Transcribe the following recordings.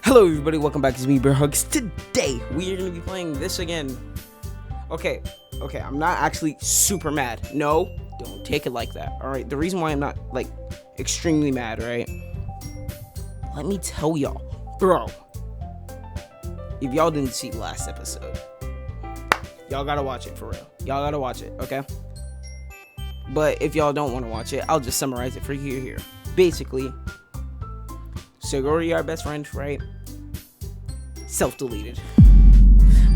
Hello everybody, welcome back to me, BearHugs. Today, we are going to be playing this again. Okay, I'm not actually super mad. No, don't take it like that, alright? The reason why I'm not, like, extremely mad, right? Let me tell y'all. Bro, if y'all didn't see the last episode, y'all gotta watch it for real. Y'all gotta watch it, okay? But if y'all don't want to watch it, I'll just summarize it for you here. Basically, Sayori, our best friend, right? Self-deleted.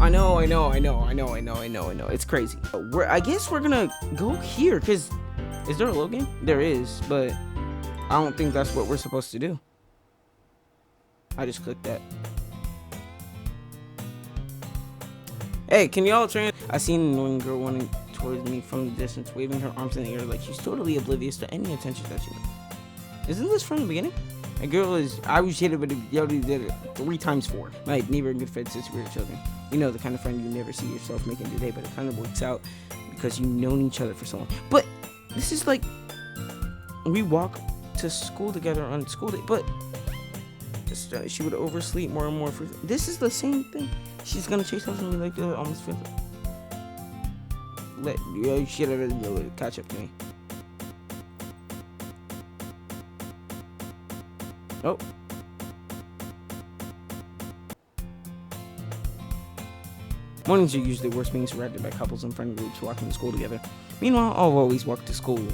I know. It's crazy. I guess we're gonna go here, because is there a load game? There is, but I don't think that's what we're supposed to do. I just clicked that. Hey, can y'all turn? I seen an annoying girl running towards me from the distance, waving her arms in the air like she's totally oblivious to any attention that she got. Isn't this from the beginning? A girl is, I was hit it, but you already did it 3 times 4. My neighbor and good friend since we were children. You know, the kind of friend you never see yourself making today, but it kind of works out because you've known each other for so long. But this is like, we walk to school together on school day, but she would oversleep more and more. This is the same thing. She's gonna chase after me like almost 50. She had catch up to me. Oh. Mornings are usually worse, being surrounded by couples and friend groups walking to school together. Meanwhile, I'll always walk to school.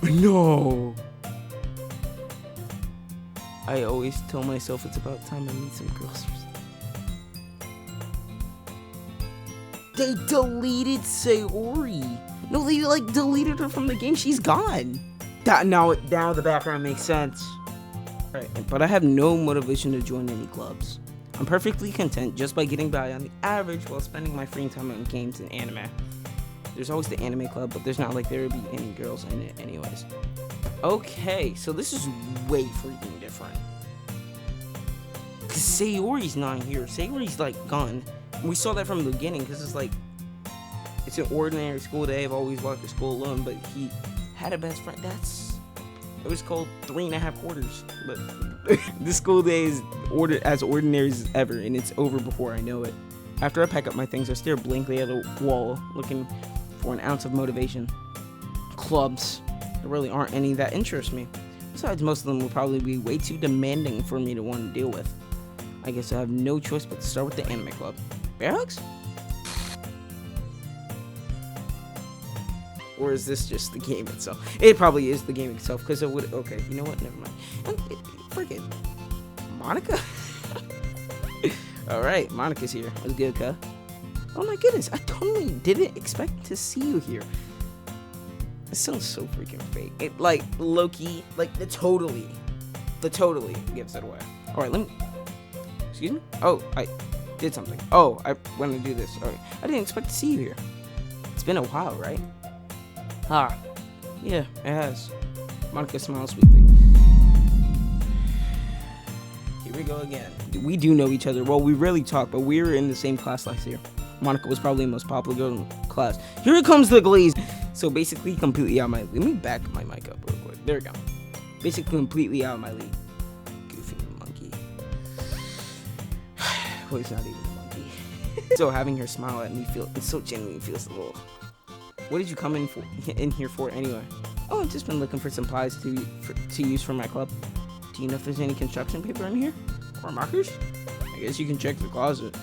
No. I always tell myself it's about time I meet some girls. They deleted Sayori. No, they like deleted her from the game. She's gone. Now the background makes sense. Right, but I have no motivation to join any clubs. I'm perfectly content just by getting by on the average while spending my free time on games and anime. There's always the anime club, but there's not like there would be any girls in it anyways. Okay, so this is way freaking different. Cause Sayori's not here. Sayori's like gone. We saw that from the beginning because it's like, it's an ordinary school day. I've always walked to school alone, but he had a best friend. It was called 3.5 quarters, but this school day is as ordinary as ever, and it's over before I know it. After I pack up my things, I stare blankly at a wall, looking for an ounce of motivation. Clubs, there really aren't any that interest me. Besides, most of them will probably be way too demanding for me to want to deal with. I guess I have no choice but to start with the anime club. BearHugs? Or is this just the game itself? It probably is the game itself, because it would. Okay, you know what? Never mind. Freaking Monica. All right, Monica's here. What's good, cuh? Oh my goodness, I totally didn't expect to see you here. It sounds so freaking fake. It like low-key, like the totally gives it away. All right, let me. Excuse me. Oh, I did something. Oh, I want to do this. All right, I didn't expect to see you here. It's been a while, right? Ah, yeah, it has. Monica smiles sweetly. Here we go again. We do know each other. Well, we rarely talk, but we were in the same class last year. Monica was probably the most popular girl in class. Here comes the glaze. So basically, completely out of my league. Let me back my mic up real quick. There we go. Basically, completely out of my league. Goofy monkey. Well, he's not even a monkey. So having her smile at me it so genuinely feels a little. What did you come in here for anyway? Oh, I've just been looking for supplies to use for my club. Do you know if there's any construction paper in here? Or markers? I guess you can check the closet.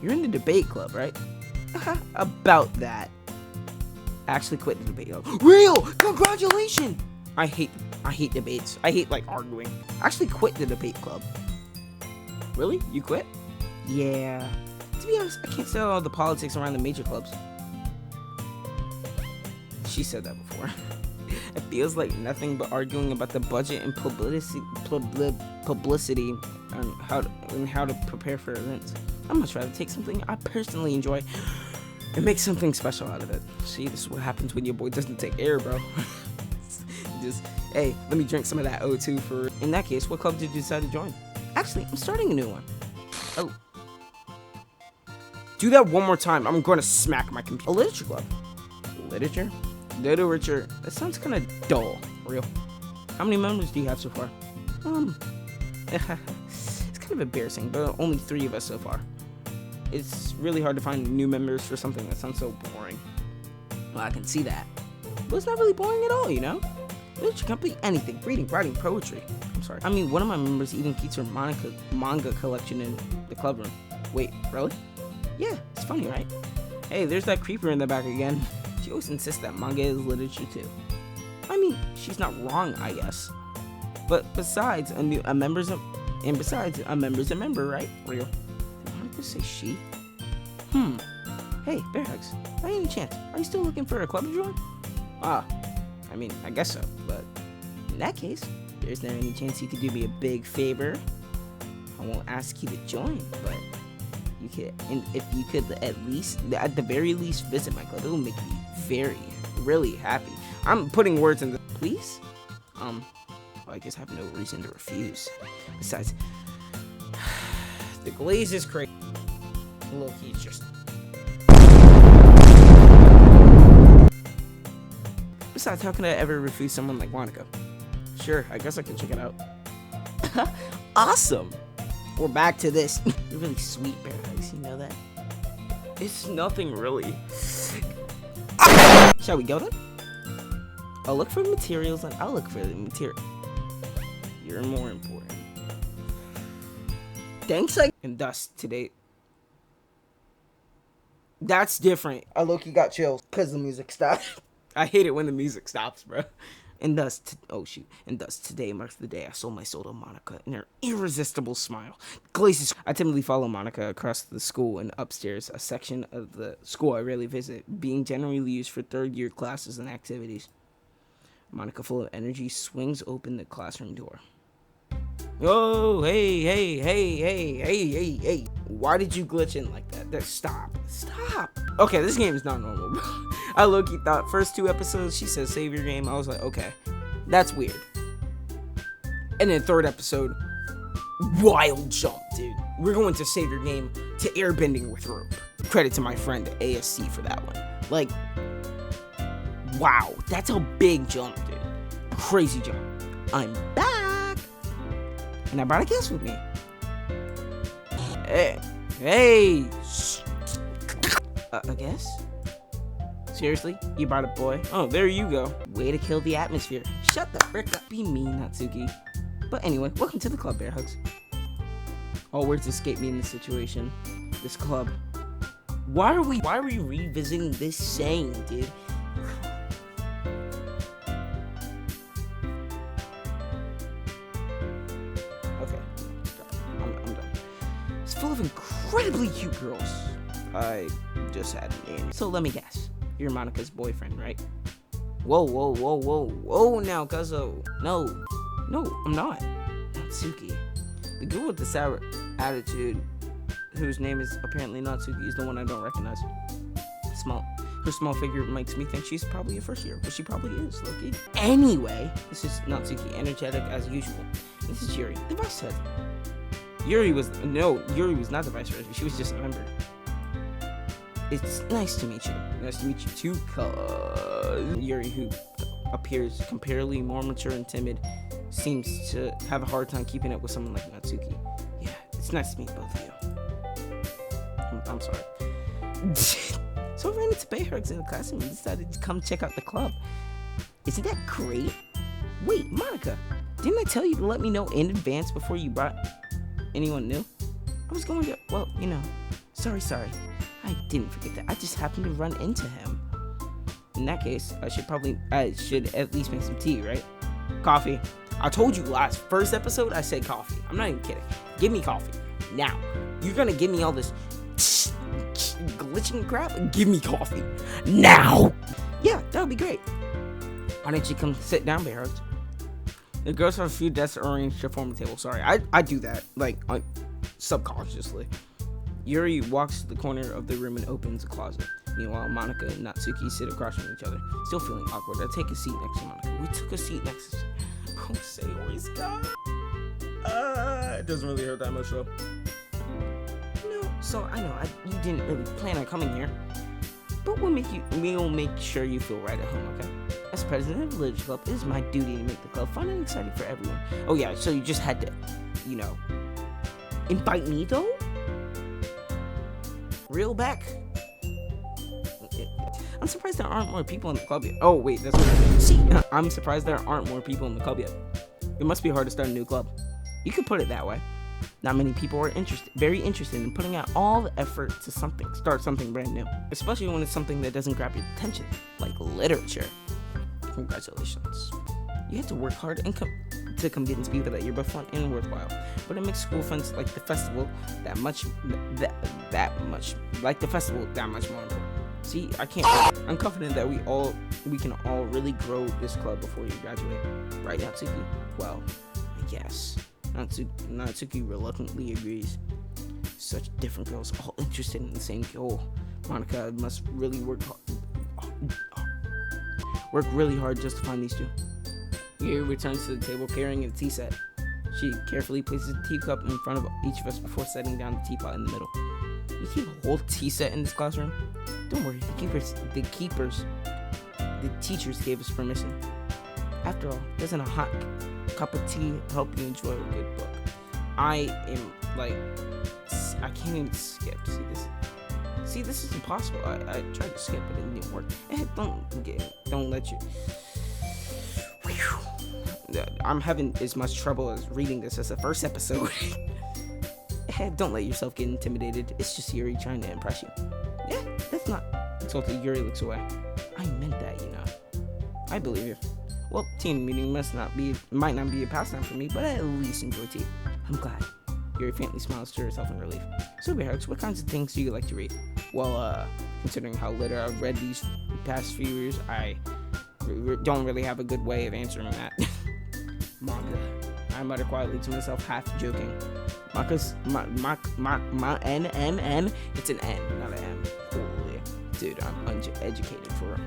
You're in the debate club, right? About that. I actually quit the debate club. Real! Congratulations! I hate debates. I hate, like, arguing. I actually quit the debate club. Really? You quit? Yeah. To be honest, I can't stand all the politics around the major clubs. She said that before. It feels like nothing but arguing about the budget and publicity and how to prepare for events. I'd much rather take something I personally enjoy and make something special out of it. See, this is what happens when your boy doesn't take air, bro. Just, hey, let me drink some of that O2 for. In that case, what club did you decide to join? Actually, I'm starting a new one. Oh. Do that one more time. I'm going to smack my computer. A literature club. Literature? That sounds kind of dull. Real. How many members do you have so far? It's kind of embarrassing, but only 3 of us so far. It's really hard to find new members for something that sounds so boring. Well, I can see that. But it's not really boring at all, you know? Literature can be anything. Reading, writing, poetry. I'm sorry. I mean, one of my members even keeps her manga collection in the club room. Wait, really? Yeah, it's funny, right? Hey, there's that creeper in the back again. She always insists that manga is literature too. I mean, she's not wrong, I guess. But besides, a member's a member, right? Real. Did Monica say she? Hey, BearHugs, by any chance, are you still looking for a club to join? I mean, I guess so, but in that case, is there any chance you could do me a big favor? I won't ask you to join, but you could, and if you could at the very least, visit my club, it will make me really happy. I'm putting words in the please? Well, I guess I have no reason to refuse. Besides, the glaze is crazy. Look, he's just... Besides, how can I ever refuse someone like Monica? Sure, I guess I can check it out. Awesome! We're back to this. You're really sweet, BearHugs, you know that? It's nothing really. Shall we go then? I'll look for materials and I'll look for the material. You're more important. Thanks, and thus today. That's different. I low-key got chills because the music stopped. I hate it when the music stops, bro. And thus, today marks the day I sold my soul to Monica and her irresistible smile. Glazes. I timidly follow Monica across the school and upstairs, a section of the school I rarely visit, being generally used for third-year classes and activities. Monica, full of energy, swings open the classroom door. Oh, hey. Why did you glitch in like that? Stop. Okay, this game is not normal, bro. I low-key thought first 2 episodes, she said save your game. I was like, okay, that's weird. And then 3rd episode, wild jump, dude. We're going to save your game to airbending with rope. Credit to my friend ASC for that one. Like, wow, that's a big jump, dude. Crazy jump. I'm back. And I brought a guest with me. Hey. A guest? Seriously? You brought a boy? Oh, there you go. Way to kill the atmosphere. Shut the frick up. Be mean, Natsuki. But anyway, welcome to the club, BearHugs. All words escape me in this situation. This club. Why are we revisiting this saying, dude? Okay. I'm done. It's full of incredibly cute girls. I just had an name. So let me guess. You're Monica's boyfriend, right? Whoa now, cuzzo. No, I'm not. Natsuki. The girl with the sour attitude, whose name is apparently Natsuki, is the one I don't recognize. Her small figure makes me think she's probably a first year, but she probably is, Loki. Anyway, this is Natsuki, energetic as usual. This is Yuri, the vice president. Yuri was not the vice president, she was just a member. It's nice to meet you. Nice to meet you too, cuz Yuri, who appears comparatively more mature and timid, seems to have a hard time keeping up with someone like Natsuki. Yeah, it's nice to meet both of you. I'm sorry. So I ran into BearHugs in the classroom and decided to come check out the club. Isn't that great? Wait, Monica, didn't I tell you to let me know in advance before you brought anyone new? I was going to, well, you know, sorry. I didn't forget that. I just happened to run into him. In that case, I should at least make some tea, right? Coffee. I told you first episode, I said coffee. I'm not even kidding. Give me coffee. Now. You're gonna give me all this glitching crap? Give me coffee. Now! Yeah, that would be great. Why don't you come sit down, BearHugs? The girls have a few desks arranged to form a table. Sorry, I do that, like, subconsciously. Yuri walks to the corner of the room and opens a closet. Meanwhile, Monica and Natsuki sit across from each other, still feeling awkward. I take a seat next to Monica. We took a seat next to... Don't say Yuri's got. It doesn't really hurt that much, though. No, so I know you didn't really plan on coming here, but we'll make sure you feel right at home, okay? As president of the Literature Club, it is my duty to make the club fun and exciting for everyone. Oh yeah, so you just had to invite me though? Real back. I'm surprised there aren't more people in the club yet. Oh wait, that's what I see. I'm surprised there aren't more people in the club yet. It must be hard to start a new club. You could put it that way. Not many people are very interested in putting out all the effort to start something brand new, especially when it's something that doesn't grab your attention, like literature. Congratulations. You have to work hard and to convince people that you're both fun and worthwhile. But it makes school friends like the festival that much more important. See, I'm confident that we can all really grow this club before you graduate. Right, Natsuki? Well, I guess. Natsuki reluctantly agrees. Such different girls, all interested in the same goal. Monica must really work really hard just to find these two. Yuri returns to the table carrying a tea set. She carefully places a teacup in front of each of us before setting down the teapot in the middle. You keep a whole tea set in this classroom? Don't worry, the teachers gave us permission. After all, doesn't a hot cup of tea help you enjoy a good book? I can't even skip. See, this is impossible. I tried to skip, but it didn't work. Don't let you. I'm having as much trouble as reading this as the first episode. Don't let yourself get intimidated. It's just Yuri trying to impress you. Yeah, that's not insulted. Yuri looks away. I meant that, I believe you. Well, team meeting might not be a pastime for me, but I at least enjoy tea. I'm glad. Yuri faintly smiles to herself in relief. So, BearHugs, what kinds of things do you like to read? Well, considering how little I've read these past few years, I don't really have a good way of answering that. Manga. I mutter quietly to myself, half joking. Manga's N. It's an N, not an M. Holy, dude, I'm uneducated for real.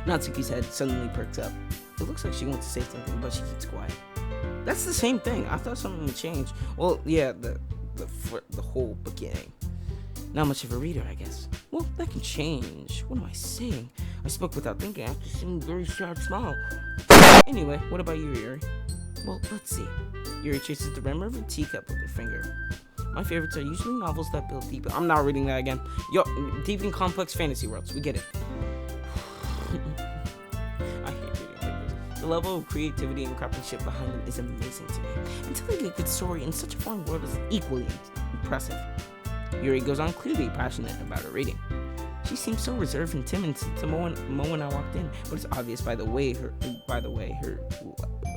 Natsuki's head suddenly perks up. It looks like she wants to say something, but she keeps quiet. That's the same thing. I thought something would change. Well, yeah, the whole beginning. Not much of a reader, I guess. Well, that can change. What am I saying? I spoke without thinking after seeing a very sad smile. Anyway, what about you, Yuri? Well, let's see. Yuri traces the rim of her teacup with her finger. My favorites are usually novels that build deep. I'm not reading that again. Deep and complex fantasy worlds. We get it. I hate reading like this. The level of creativity and craftsmanship behind them is amazing to me. And telling a good story in such a foreign world is equally impressive. Yuri goes on, clearly passionate about her reading. She seems so reserved and timid since the moment I walked in, but it's obvious by the way her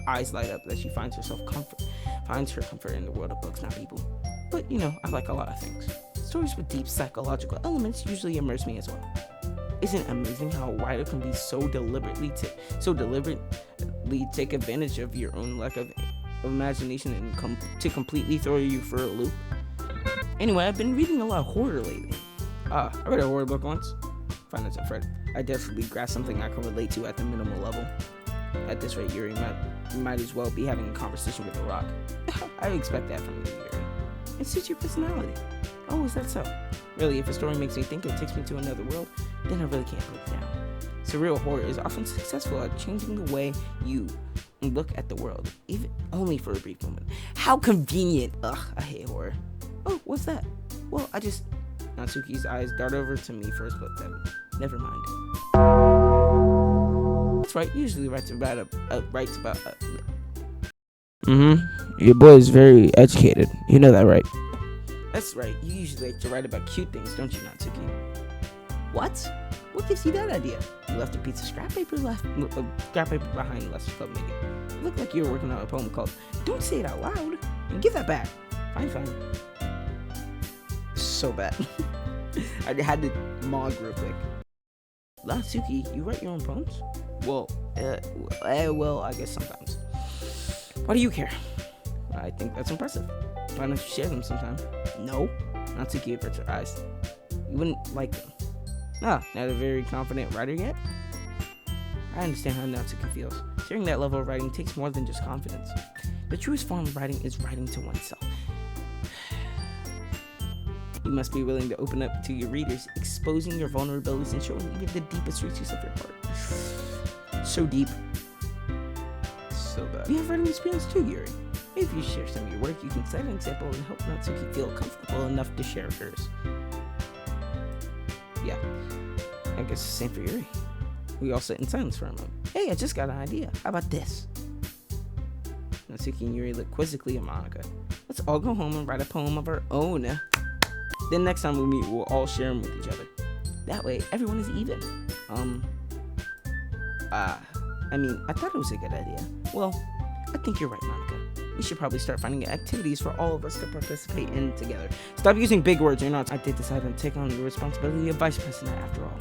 eyes light up that she finds her comfort in the world of books, not people. But I like a lot of things. Stories with deep psychological elements usually immerse me as well. Isn't it amazing how a writer can be so deliberately take advantage of your own lack of imagination and to completely throw you for a loop? Anyway, I've been reading a lot of horror lately. I read a horror book once. Find that's Fred. I definitely grasped something I can relate to at the minimal level. At this rate, Yuri might as well be having a conversation with a rock. I would expect that from you, Yuri. It suits your personality. Oh, is that so? Really, if a story makes me think or takes me to another world, then I really can't put it down. Surreal horror is often successful at changing the way you look at the world, even only for a brief moment. How convenient! Ugh, I hate horror. Oh, what's that? Well, Natsuki's eyes dart over to me for a split second. Never mind. That's right, usually writes about Your boy is very educated. You know that, right? That's right, you usually like to write about cute things, don't you, Natsuki? What? What gives you that idea? You left a piece of scrap paper behind last club meeting. It looked like you were working on a poem called Don't Say It Out Loud, and give that back. Fine. So bad. I had to mog real quick. Natsuki, you write your own poems? Well, I guess sometimes. Why do you care? I think that's impressive. Why don't you share them sometime? No. Natsuki averts her eyes. You wouldn't like them. Not a very confident writer yet? I understand how Natsuki feels. Sharing that level of writing takes more than just confidence. The truest form of writing is writing to oneself. You must be willing to open up to your readers, exposing your vulnerabilities and showing even the deepest reaches of your heart. So deep. So bad. You have writing experience too, Yuri. Maybe if you share some of your work, you can set an example and help Natsuki feel comfortable enough to share hers. Yeah, I guess the same for Yuri. We all sit in silence for a moment. Hey, I just got an idea. How about this? Natsuki and Yuri look quizzically at Monica. Let's all go home and write a poem of our own. Then next time we meet, we'll all share them with each other. That way, everyone is even. I mean, I thought it was a good idea. Well, I think you're right, Monica. We should probably start finding activities for all of us to participate in together. Stop using big words, you're not. I did decide to take on the responsibility of vice president after all.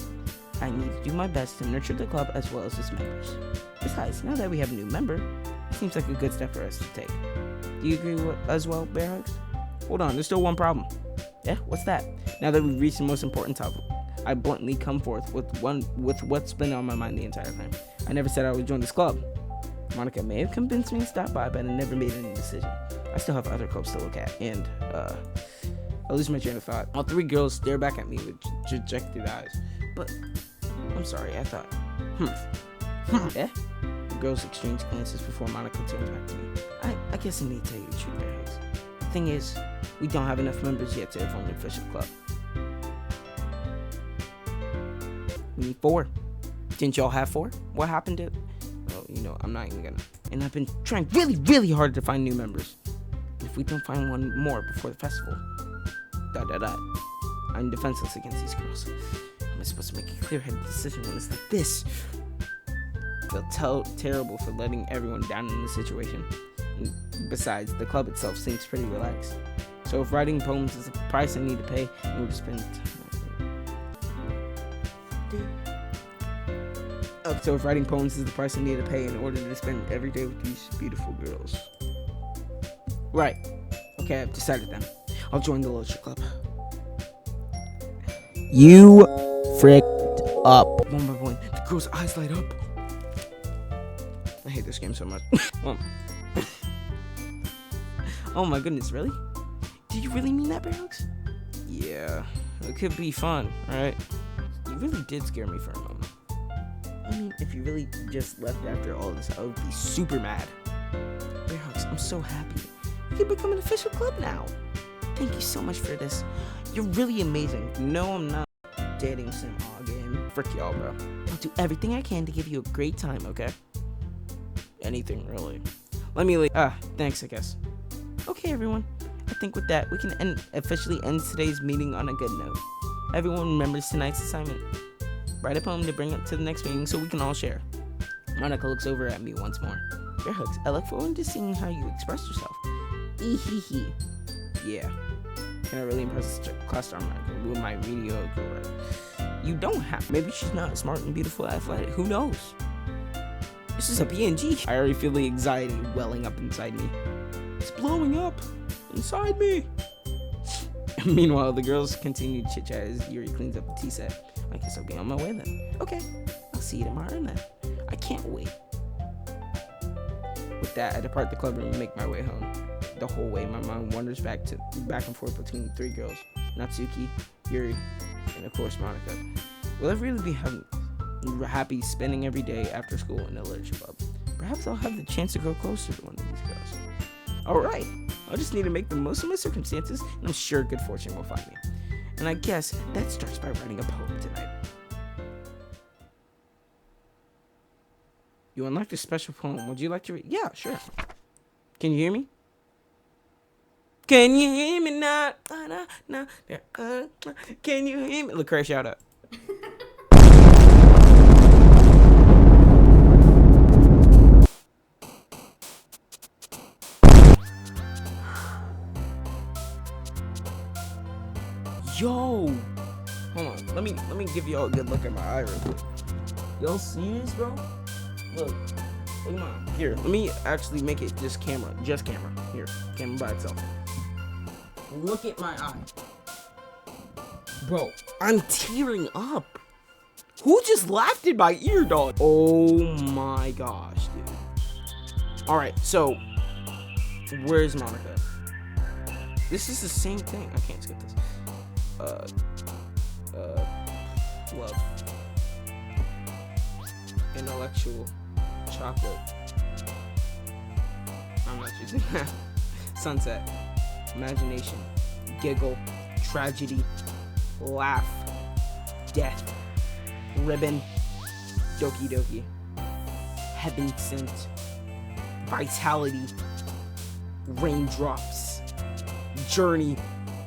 I need to do my best to nurture the club as well as its members. Besides, now that we have a new member, it seems like a good step for us to take. Do you agree as well, BearHugs? Hold on, there's still one problem. Yeah, what's that? Now that we've reached the most important topic, I bluntly come forth with what's been on my mind the entire time. I never said I would join this club. Monica may have convinced me to stop by, but I never made any decision. I still have other clubs to look at, and I lose my train of thought. All three girls stare back at me with dejected eyes. But I'm sorry, I thought. Eh? The girls exchange glances before Monica turns back to me. I guess I need to tell you the truth, BearHugs. The thing is, we don't have enough members yet to form an official club. We need 4. Didn't y'all have 4? What happened to... Well, you know, I'm not even gonna... And I've been trying really, really hard to find new members. If we don't find one more before the festival... I'm defenseless against these girls. Am I supposed to make a clear-headed decision when it's like this? I feel terrible for letting everyone down in this situation. And besides, the club itself seems pretty relaxed. So if writing poems is the price I need to pay, in order to spend... So if writing poems is the price I need to pay in order to spend every day with these beautiful girls. Right. Okay, I've decided then. I'll join the Literature Club. You fricked up. One by one, the girl's eyes light up. I hate this game so much. Oh my goodness, really? Did you really mean that, BearHugs? Yeah, it could be fun, right? You really did scare me for a moment. I mean, if you really just left after all this, I would be super mad. BearHugs, I'm so happy. We can become an official club now. Thank you so much for this. You're really amazing. No, I'm not dating some game. Frick y'all, bro. I'll do everything I can to give you a great time, okay? Anything, really. Let me leave. Thanks, I guess. Okay, everyone. I think with that, we can officially end today's meeting on a good note. Everyone remembers tonight's assignment. Write a poem to bring up to the next meeting so we can all share. Monica looks over at me once more. BearHugs, I look forward to seeing how you express yourself. Ehehe. Yeah. Can I really impress this class star Monica with my mediocre writing? You don't have. Maybe she's not smart and beautiful, athletic. Who knows? This is a PNG. I already feel the anxiety welling up inside me. It's blowing up inside me. Meanwhile, the girls continue to chit-chat as Yuri cleans up the tea set. I guess I'll be on my way then. Okay, I'll see you tomorrow then. I can't wait. With that, I depart the club room and make my way home. The whole way, my mind wanders back and forth between the 3 girls. Natsuki, Yuri, and of course Monica. Will I really be happy spending every day after school in a literature club? Perhaps I'll have the chance to grow closer to one of these girls. Alright, I'll just need to make the most of my circumstances, and I'm sure good fortune will find me. And I guess that starts by writing a poem tonight. You unlocked a special poem. Would you like to read? Yeah, sure. Can you hear me? Can you hear me now? Can you hear me? Lecrae, shout out. Yo, hold on. Let me give y'all a good look at my eye real quick. Y'all see this, bro? Look, come on. Here, let me actually make it just camera. Here, camera by itself. Look at my eye, bro. I'm tearing up. Who just laughed in my ear, dog? Oh my gosh, dude. All right, so where's Monica? This is the same thing. I can't skip this. Love, intellectual, chocolate. I'm not choosing that. Sunset. Imagination. Giggle. Tragedy. Laugh. Death. Ribbon. Doki Doki. Heaven sent. Vitality. Raindrops. Journey.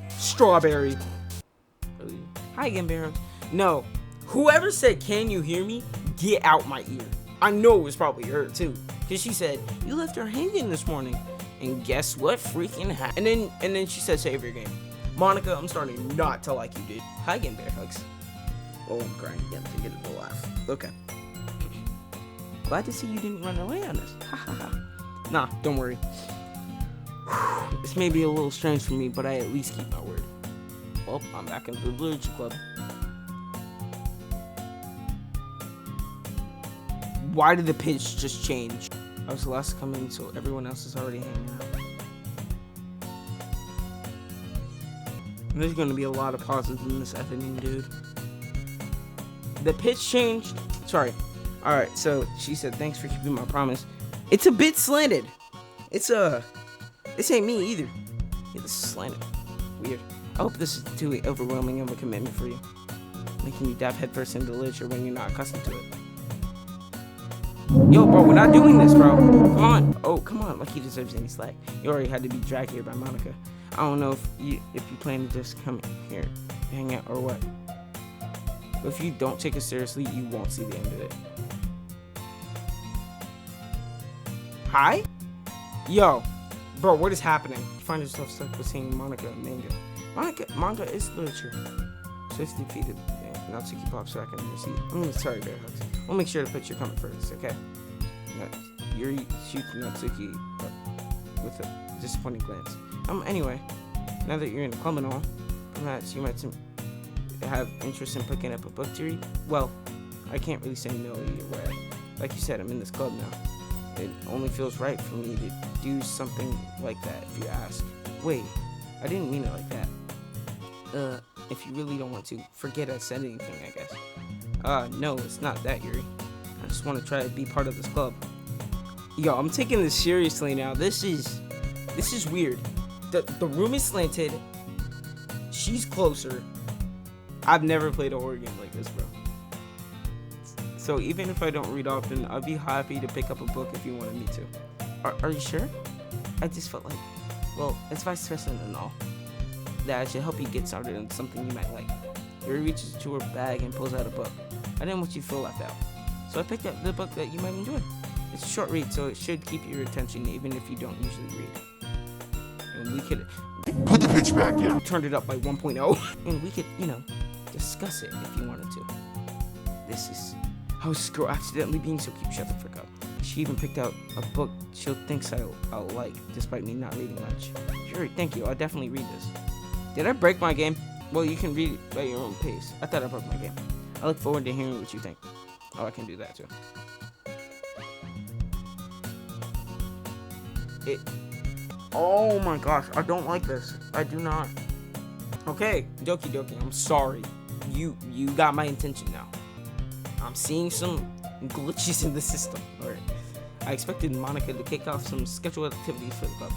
Strawberry. Hi again, BearHugs. No. Whoever said, "Can you hear me?" Get out my ear. I know it was probably her too. Cause she said, "You left her hanging this morning." And guess what freaking happened? And then she said, "Save your game." Monica, I'm starting not to like you, dude. Hi again, BearHugs. Oh, I'm crying again to get a laugh. Okay. Glad to see you didn't run away on this. Ha ha ha. Nah, don't worry. This may be a little strange for me, but I at least keep my word. Well, I'm back into the Literature Club. Why did the pitch just change? I was the last to come in, so everyone else is already hanging out. There's gonna be a lot of pauses in this editing, dude. The pitch changed. Sorry. Alright, so she said, "Thanks for keeping my promise." It's a bit slanted. This ain't me either. Yeah, this is slanted. Weird. I hope this is too overwhelming of a commitment for you. Making you dive headfirst into literature when you're not accustomed to it. Yo, bro, we're not doing this, bro. Come on. Oh, come on. Like he deserves any slack. You already had to be dragged here by Monica. I don't know if you plan to just come here, hang out, or what. But if you don't take it seriously, you won't see the end of it. Hi? Yo, bro, what is happening? You find yourself stuck between Monica and manga. Manga is literature. 60 feet of Natsuki pops back in your seat. I'm sorry, BearHugs. We'll make sure to put your comment first, okay? Yuri shoots Natsuki with a disappointing glance. Anyway, now that you're in the club and all, perhaps you might have interest in picking up a book to read. Well, I can't really say no either way. Like you said, I'm in this club now. It only feels right for me to do something like that if you ask. Wait, I didn't mean it like that. If you really don't want to, forget I said anything, I guess. No, it's not that, Yuri. I just want to try to be part of this club. Yo, I'm taking this seriously now. This is weird. The room is slanted. She's closer. I've never played a horror game like this, bro. So even if I don't read often, I'd be happy to pick up a book if you wanted me to. Are you sure? I just felt like, well, it's vice versa and all, that I should help you get started on something you might like. Yuri reaches into her bag and pulls out a book. I didn't want you to feel left out, so I picked up the book that you might enjoy. It's a short read, so it should keep your attention even if you don't usually read. And we could put the pitch back in. Turned it up by 1.0, and we could, discuss it if you wanted to. This is how is this girl accidentally being so cute? Shut the frick up. She even picked out a book she'll think I'll like, despite me not reading much. Yuri, thank you. I'll definitely read this. Did I break my game? Well, you can read it at your own pace. I thought I broke my game. I look forward to hearing what you think. Oh, I can do that too. Oh my gosh, I don't like this. I do not. Okay, Doki Doki, I'm sorry. You got my attention now. I'm seeing some glitches in the system. Alright. I expected Monica to kick off some scheduled activities for the club,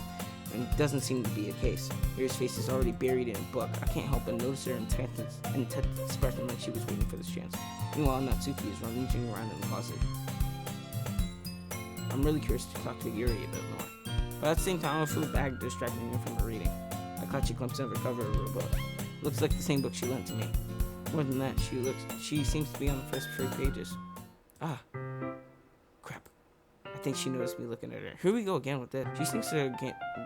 and it doesn't seem to be the case. Yuri's face is already buried in a book. I can't help but notice her intense expression like she was waiting for this chance. Meanwhile, Natsuki is rummaging around in the closet. I'm really curious to talk to Yuri a bit more. But at the same time, I feel bad distracting her from her reading. I caught a glimpse of her cover of her book. Looks like the same book she lent to me. More than that, she seems to be on the first 3 pages. Ah. Crap. I think she noticed me looking at her. Here we go again with this. She seems to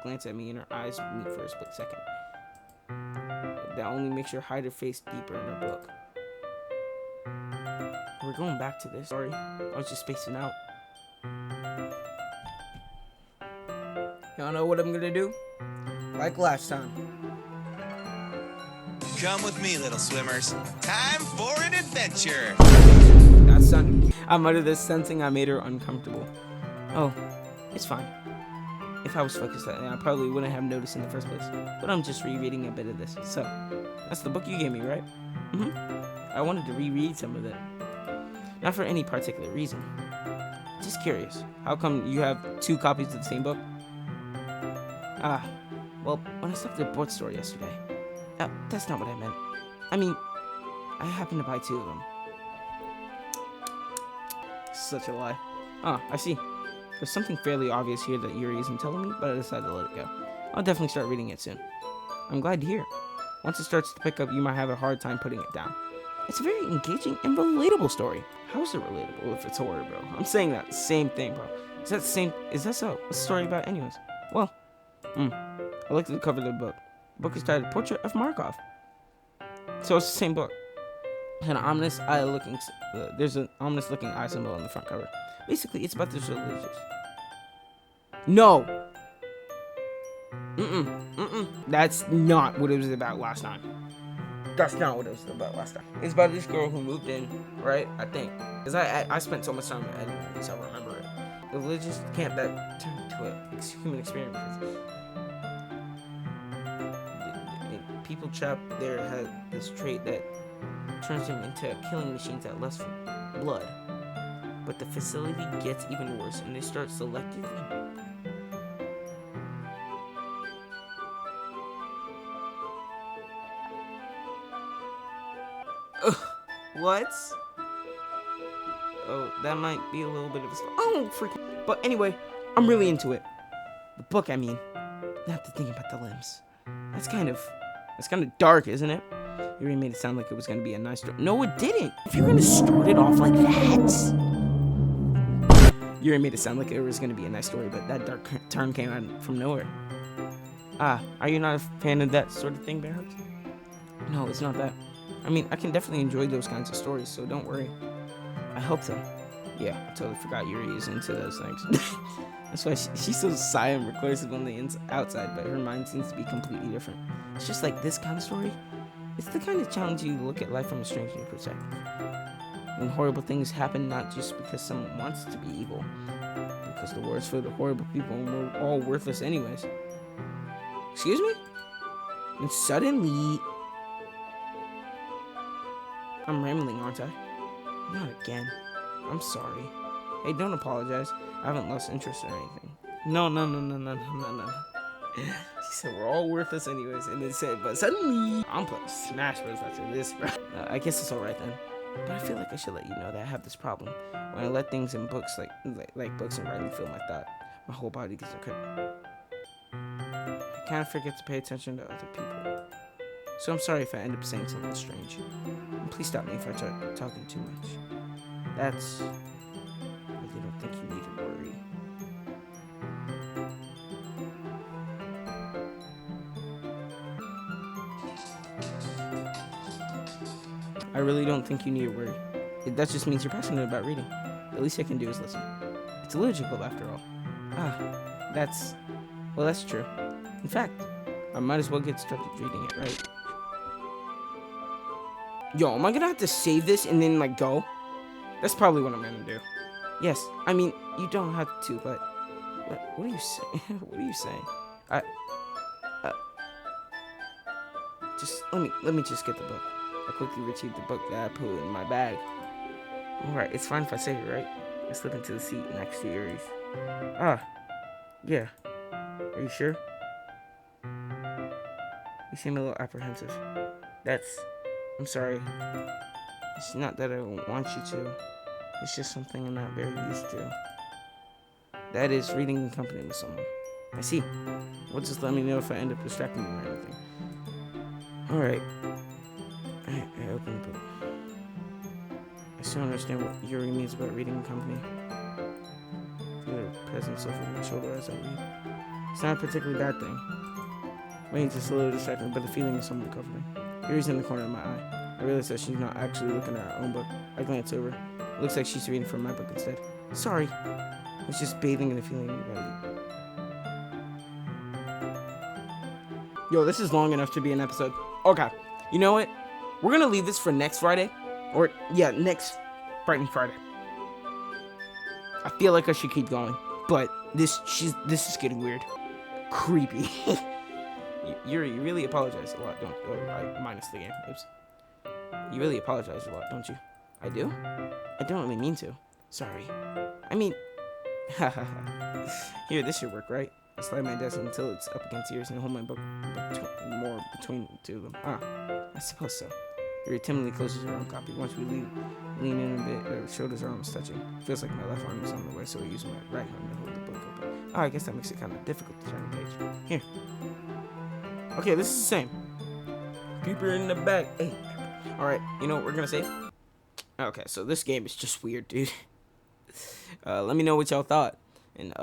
glance at me and her eyes meet for a split second. That only makes her hide her face deeper in her book. We're going back to this. Sorry. I was just spacing out. Y'all know what I'm gonna do? Like last time. Come with me, little swimmers. Time for an adventure. That's son. I'm under this sensing I made her uncomfortable. Oh, it's fine. If I was focused on it, I probably wouldn't have noticed in the first place. But I'm just rereading a bit of this. So, that's the book you gave me, right? I wanted to reread some of it. Not for any particular reason. Just curious. How come you have 2 copies of the same book? Well, when I stopped at the bookstore yesterday, that's not what I meant. I mean, I happened to buy 2 of them. Such a lie. I see. There's something fairly obvious here that Yuri isn't telling me, but I decided to let it go. I'll definitely start reading it soon. I'm glad to hear. Once it starts to pick up, you might have a hard time putting it down. It's a very engaging and relatable story. How is it relatable if it's horror, bro? I'm saying that same thing, bro. Is that so? What's the story about anyways? Well, I looked at the cover of the book. The book is titled Portrait of Markov. So it's the same book. And there's an ominous looking eye symbol on the front cover. Basically, it's about this religious. No! That's not what it was about last time. That's not what it was about last time. It's about this girl who moved in, right? I think. Because I spent so much time editing this, I remember it. The religious camp that turned into a human experiment. People trapped there had this trait that turns them into killing machines that lust for blood. But the facility gets even worse, and they start selectively. What? Oh, that might be a little bit of a... Oh, freaking... But anyway, I'm really into it. The book, I mean. Not the thing about the limbs. That's kind of dark, isn't it? You already made it sound like it was going to be a nice story. No, it didn't. If you're going to start it off like that... You already made it sound like it was going to be a nice story, but that dark turn came out from nowhere. Are you not a fan of that sort of thing, BearHugs? No, it's not that. I mean, I can definitely enjoy those kinds of stories, so don't worry. I hope so. Yeah, I totally forgot Yuri is into those things. That's why she's so silent and reclusive on the outside, but her mind seems to be completely different. It's just like this kind of story. It's the kind of challenge you look at life from a strange new perspective. When horrible things happen, not just because someone wants to be evil, because the world's filled with horrible people and we're all worthless anyways. Excuse me? And suddenly... I'm rambling, aren't I? Not again. I'm sorry. Hey, don't apologize. I haven't lost interest or anything. No. She said we're all worthless anyways, and then said, but suddenly I'm playing Smash Bros. After this, bro. I guess it's alright then. But I feel like I should let you know that I have this problem. When I let things in books like books and writing feel like that, my whole body gets a cut. I kind of forget to pay attention to other people. So I'm sorry if I end up saying something strange. And please stop me if I start talking too much. That's... I really don't think you need to worry. I really don't think you need to worry. That just means you're passionate about reading. The least I can do is listen. It's a literature club after all. That's true. In fact, I might as well get started reading it, right? Yo, am I gonna have to save this and then, like, go? That's probably what I'm gonna do. Yes, I mean, you don't have to, but... What are you saying? What are you saying? Just, let me just get the book. I quickly retrieved the book that I put in my bag. Alright, it's fine if I save it, right? I slip into the seat next to Yuri's. Yeah. Are you sure? You seem a little apprehensive. I'm sorry. It's not that I don't want you to. It's just something I'm not very used to. That is reading in company with someone. I see. Well, just let me know if I end up distracting you or anything. Alright. I opened the book. I still understand what Yuri means about reading in company. I feel her presence over my shoulder as I read. It's not a particularly bad thing. Maybe just a little distracting, but the feeling is somewhat comforting. Yuri's in the corner of my eye. I realize that she's not actually looking at her own book. I glance over. It looks like she's reading from my book instead. Sorry. I was just bathing in the feeling of reality. Yo, this is long enough to be an episode. Okay. You know what? We're gonna leave this for next Friday. Or, yeah, next Friday. I feel like I should keep going. But this is getting weird. Creepy. Yuri, you really apologize a lot, don't you? Oh, minus the game. Oops. You really apologize a lot, don't you? I do? I don't really mean to. Sorry. I mean... Here, this should work, right? I slide my desk until it's up against yours and hold my book more between the two of them. I suppose so. Yuri timidly closes her own copy. Once we lean in a bit, her shoulders are almost touching. Feels like my left arm is on the way, so I use my right arm to hold the book open. I guess that makes it kind of difficult to turn the page. Here. Okay, this is the same. Peeper in the back. Hey. Alright, you know what we're gonna save? Okay, so this game is just weird, dude. Let me know what y'all thought. And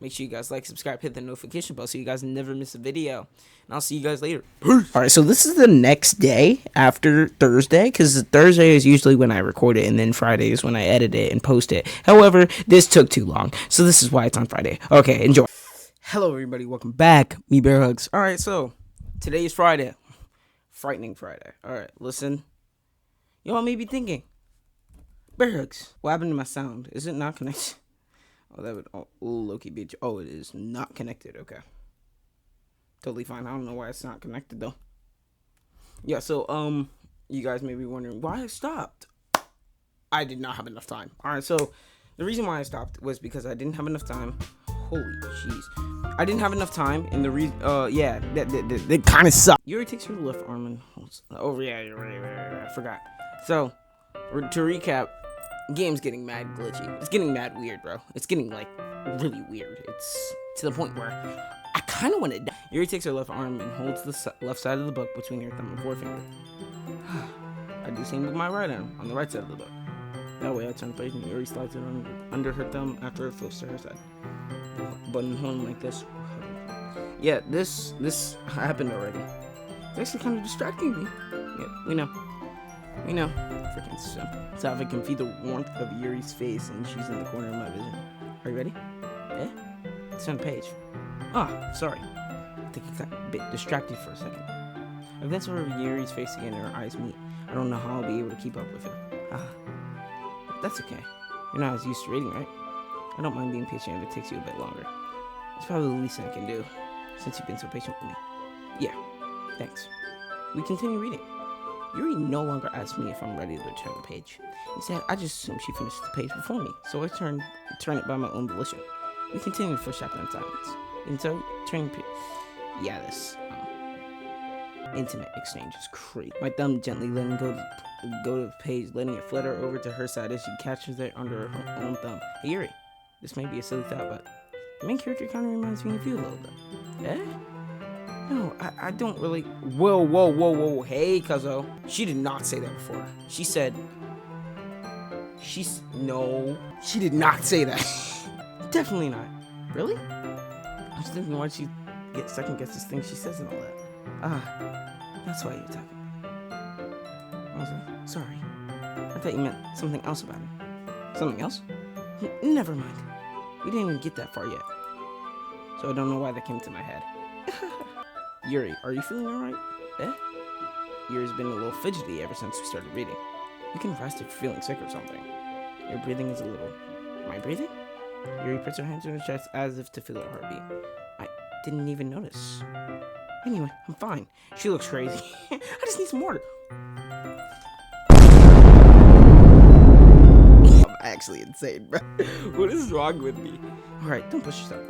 make sure you guys like, subscribe, hit the notification bell so you guys never miss a video. And I'll see you guys later. Peace. Alright, so this is the next day after Thursday, because Thursday is usually when I record it, and then Friday is when I edit it and post it. However, this took too long, so this is why it's on Friday. Okay, enjoy. Hello, everybody. Welcome back. Me, BearHugs. Alright, so today is Friday. Frightening Friday. Alright, listen. Y'all may be thinking, BearHugs, what happened to my sound? Is it not connected? Oh, that would low-key be. Oh, it is not connected. Okay. Totally fine. I don't know why it's not connected, though. Yeah, so, you guys may be wondering why I stopped. I did not have enough time. Alright, so, the reason why I stopped was because I didn't have enough time. Holy jeez. I didn't have enough time, and the reason, yeah, that kind of sucked. Yuri takes her left arm and holds, oh, yeah, you're right, I forgot. So, to recap, game's getting mad glitchy. It's getting mad weird, bro. It's getting, like, really weird. It's to the point where I kind of want to die. Yuri takes her left arm and holds the left side of the book between her thumb and forefinger. I do the same with my right arm on the right side of the book. That way I turn the page and Yuri slides it under her thumb after it flips to her side. Button home like this. Yeah, this happened already. It's actually kind of distracting me. Yeah, we know. Freaking simp. So if I can feel the warmth of Yuri's face and she's in the corner of my vision. Are you ready? Yeah? It's on the page. Sorry. I think I got a bit distracted for a second. I glance over Yuri's face again and our eyes meet. I don't know how I'll be able to keep up with her. That's okay. You're not as used to reading, right? I don't mind being patient if it takes you a bit longer. It's probably the least I can do, since you've been so patient with me. Yeah, thanks. We continue reading. Yuri no longer asks me if I'm ready to turn the page. Instead, I just assume she finished the page before me, so I turn it by my own volition. We continue the first chapter in silence. And so, turning page. Yeah, this intimate exchange is crazy. My thumb gently letting go to the page, letting it flutter over to her side as she catches it under her own thumb. Hey, Yuri, this may be a silly thought, but the main character kind of reminds me of you a little bit. Eh? No, I don't really. Whoa. Hey, cuzzo. She did not say that before. She said. No. She did not say that. Definitely not. Really? I was thinking why'd she get second guess this thing she says and all that. That's why you're talking. I was like, sorry. I thought you meant something else about it. Something else? Never mind. We didn't even get that far yet. So I don't know why that came to my head. Yuri, are you feeling alright? Eh? Yuri's been a little fidgety ever since we started reading. You can rest if you're feeling sick or something. Your breathing is a little... Am I breathing? Yuri puts her hands on her chest as if to feel her heartbeat. I didn't even notice. Anyway, I'm fine. She looks crazy. I just need some water. I'm actually insane, bro. What is wrong with me? Alright, don't push yourself.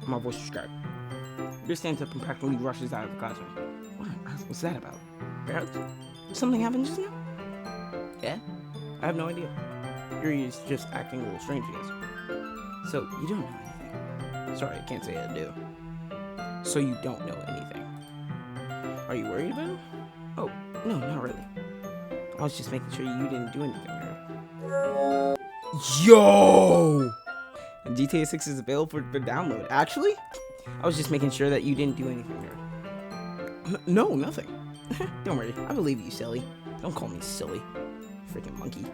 My voice is scarred. Yuri stands up and practically rushes out of the classroom. What's that about? Something happened just now? Yeah? I have no idea. Yuri is just acting a little strange, I guess. So, you don't know anything. Sorry, I can't say I do. So you don't know anything. Are you worried about him? Oh, no, not really. I was just making sure you didn't do anything, right? Yo! GTA 6 is available for download. Actually? I was just making sure that you didn't do anything there. No, nothing. Don't worry. I believe you, silly. Don't call me silly. Freaking monkey.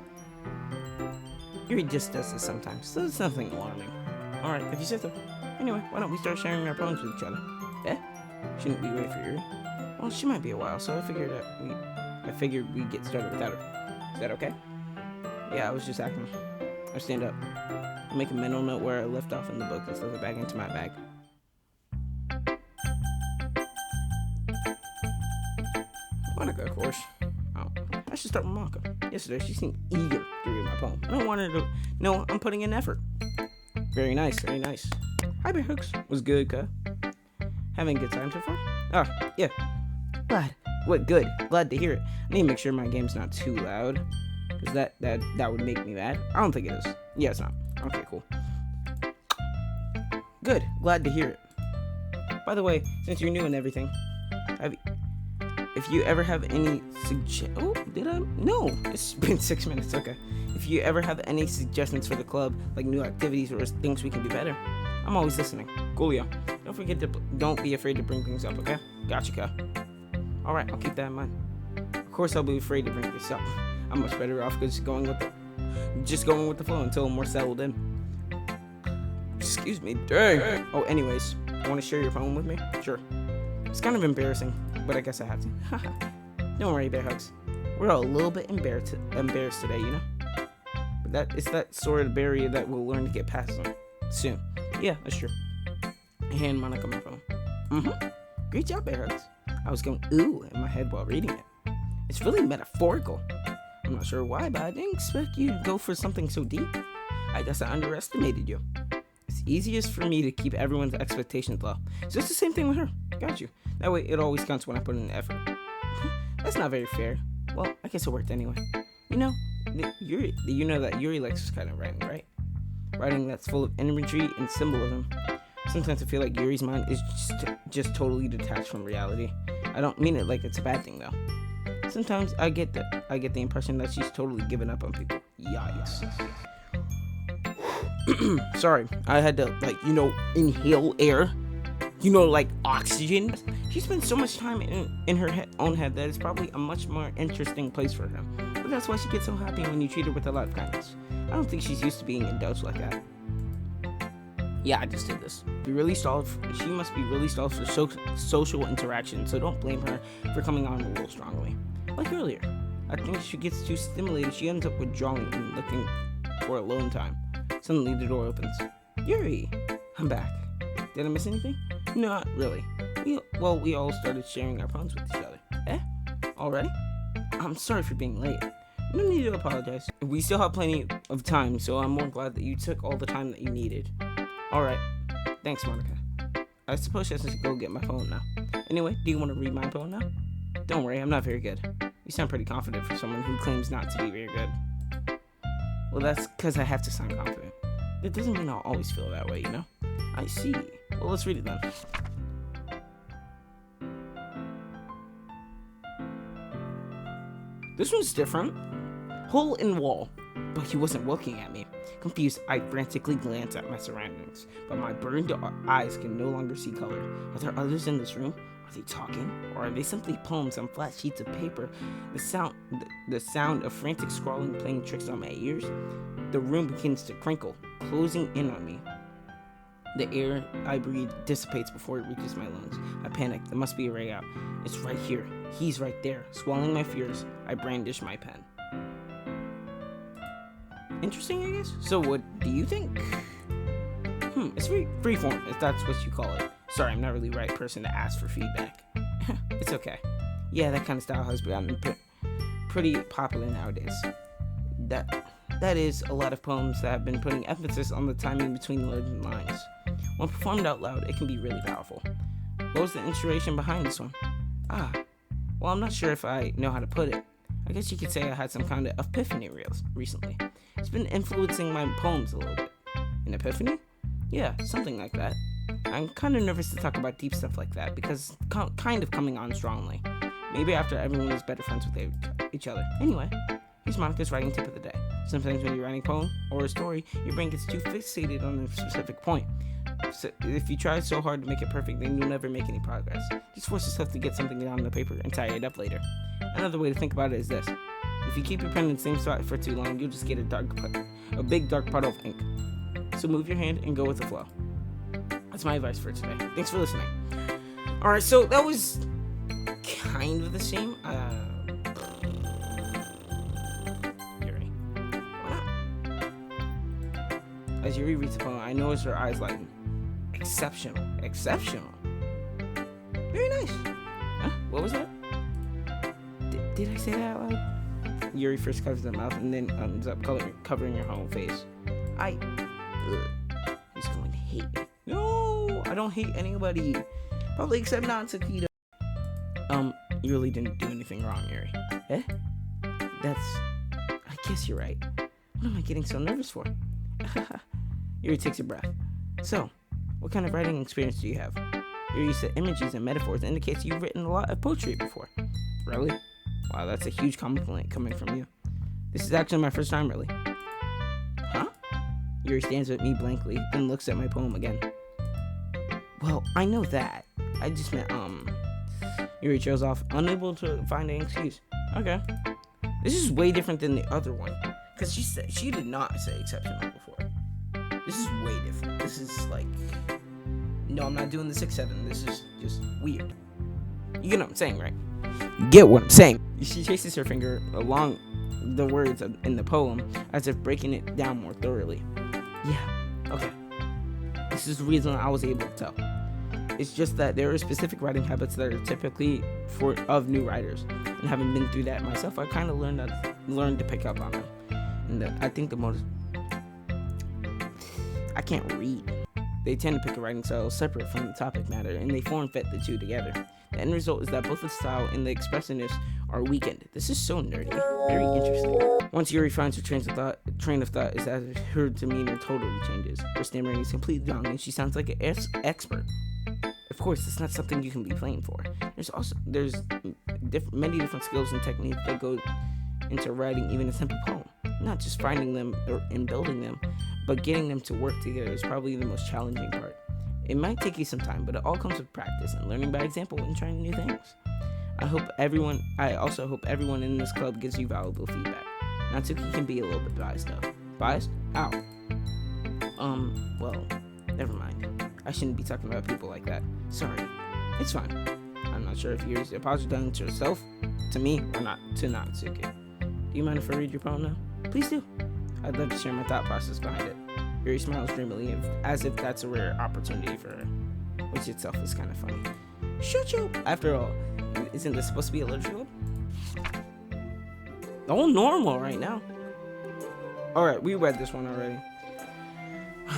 Yuri just does this sometimes, so it's nothing alarming. Alright, if you said so. Anyway, why don't we start sharing our poems with each other? Eh? Shouldn't we wait for Yuri? Well, she might be a while, so I figured we'd get started without her. Is that okay? Yeah, I was just acting. I'll stand up. I'll make a mental note where I left off in the book and slip it back into my bag. Monica, of course. Oh, I should start with Monica. Yesterday, she seemed eager to read my poem. I don't want her to know I'm putting in effort. Very nice, very nice. Hi, BearHugs. Was good, cuh? Having a good time so far? Oh, yeah. Glad. What? Good. Glad to hear it. I need to make sure my game's not too loud, because that would make me mad. I don't think it is. Yeah, it's not. Okay, cool. Good. Glad to hear it. By the way, since you're new and everything, if you ever have any oh, did I? No, it's been 6 minutes. Okay. If you ever have any suggestions for the club, like new activities or things we can do better, I'm always listening. Coolio. Don't be afraid to bring things up. Okay? Gotcha, cuh. All right, I'll keep that in mind. Of course, I'll be afraid to bring this up. I'm much better off just going with the flow until I'm more settled in. Excuse me. Dang. Oh, anyways, want to share your phone with me? Sure. It's kind of embarrassing, but I guess I have to. Don't worry, BearHugs. We're all a little bit embarrassed today, you know? But it's that sort of barrier that we'll learn to get past them soon. Yeah, that's true. I hand Monica my phone. Great job, BearHugs. I was going ooh in my head while reading it. It's really metaphorical. I'm not sure why, but I didn't expect you to go for something so deep. I guess I underestimated you. It's easiest for me to keep everyone's expectations low. So it's the same thing with her. Got you. That way it always counts when I put in the effort. That's not very fair. Well, I guess it worked anyway. You know that Yuri likes this kind of writing, right? Writing that's full of imagery and symbolism. Sometimes I feel like Yuri's mind is just totally detached from reality. I don't mean it like it's a bad thing though. Sometimes I get the impression that she's totally given up on people. Yikes. Sorry, I had to inhale air. Like oxygen. She spends so much time in her own head that it's probably a much more interesting place for her. But that's why she gets so happy when you treat her with a lot of kindness. I don't think she's used to being indulged like that. Yeah, I just did this. She must be really stalled for social interaction, so don't blame her for coming on a little strongly. Like earlier, I think she gets too stimulated, she ends up withdrawing and looking for alone time. Suddenly the door opens. Yuri, I'm back. Did I miss anything? No, not really. We all started sharing our phones with each other. Already? I'm sorry for being late. No need to apologize. We still have plenty of time, so I'm more glad that you took all the time that you needed. Alright. Thanks, Monica. I suppose I should go get my phone now. Anyway, do you want to read my phone now? Don't worry, I'm not very good. You sound pretty confident for someone who claims not to be very good. Well, that's because I have to sound confident. That doesn't mean I'll always feel that way, you know? I see. Well, let's read it then. This one's different. Hole in wall. But he wasn't looking at me. Confused, I frantically glanced at my surroundings, but my burned eyes can no longer see color. Are there others in this room? Are they talking? Or are they simply poems on flat sheets of paper? The sound of frantic scrawling playing tricks on my ears? The room begins to crinkle, closing in on me. The air I breathe dissipates before it reaches my lungs. I panic. There must be a way out. It's right here. He's right there. Swallowing my fears, I brandish my pen. Interesting, I guess? So what do you think? It's freeform, if that's what you call it. Sorry, I'm not really the right person to ask for feedback. It's okay. Yeah, that kind of style has become pretty popular nowadays. That is a lot of poems that have been putting emphasis on the timing between the lines. When performed out loud, it can be really powerful. What was the inspiration behind this one? Well, I'm not sure if I know how to put it. I guess you could say I had some kind of epiphany recently. It's been influencing my poems a little bit. An epiphany? Yeah, something like that. I'm kind of nervous to talk about deep stuff like that because it's kind of coming on strongly. Maybe after everyone is better friends with each other. Anyway, here's Monica's writing tip of the day. Sometimes when you're writing a poem or a story, your brain gets too fixated on a specific point. So if you try so hard to make it perfect, then you'll never make any progress. Just force yourself to get something down on the paper and tie it up later. Another way to think about it is this. If you keep your pen in the same spot for too long, you'll just get a big dark puddle of ink. So move your hand and go with the flow. That's my advice for today. Thanks for listening. Alright, so that was kind of the same. Yuri. Why not? As Yuri reads the poem, I notice her eyes lighten. Exceptional. Exceptional. Very nice. Huh? What was that? Did I say that out loud? Yuri first covers her mouth and then ends up covering her whole face. He's going to hate me. No, don't hate anybody. Probably except Natsuki. You really didn't do anything wrong, Yuri. Eh? I guess you're right. What am I getting so nervous for? Yuri takes a breath. So, what kind of writing experience do you have? Yuri said images and metaphors indicates you've written a lot of poetry before. Really? Wow, that's a huge compliment coming from you. This is actually my first time, really. Huh? Yuri stands at me blankly, then looks at my poem again. Well, I know that. I just meant, Yuri trails off, unable to find an excuse. Okay. This is way different than the other one. Because she did not say exceptional before. This is way different. This is like, no, I'm not doing the 6-7. This is just weird. You get what I'm saying, right? You get what I'm saying. She chases her finger along the words in the poem as if breaking it down more thoroughly. Yeah, okay. This is the reason I was able to tell. It's just that there are specific writing habits that are typically of new writers, and having been through that myself, I kind of learned to pick up on them. And I think the most I can't read. They tend to pick a writing style separate from the topic matter, and they form-fit the two together. The end result is that both the style and the expressiveness are weakened. This is so nerdy. Very interesting. Once Yuri finds her train of thought is as her demeanor totally changes. Her stammering is completely gone, and she sounds like an expert. Of course, it's not something you can be playing for. There's many different skills and techniques that go into writing even a simple poem. Not just finding them and building them, but getting them to work together is probably the most challenging part. It might take you some time, but it all comes with practice and learning by example and trying new things. I also hope everyone in this club gives you valuable feedback. Natsuki can be a little bit biased though. Biased? Ow. Well, never mind. I shouldn't be talking about people like that. Sorry. It's fine. I'm not sure if you're apologizing to yourself, to me, or not to Natsuki. Do you mind if I read your poem now? Please do. I'd love to share my thought process behind it. Yuri smiles dreamily, as if that's a rare opportunity for her, which itself is kind of funny. Shut up! After all, isn't this supposed to be a literature club? All normal right now. Alright, we read this one already.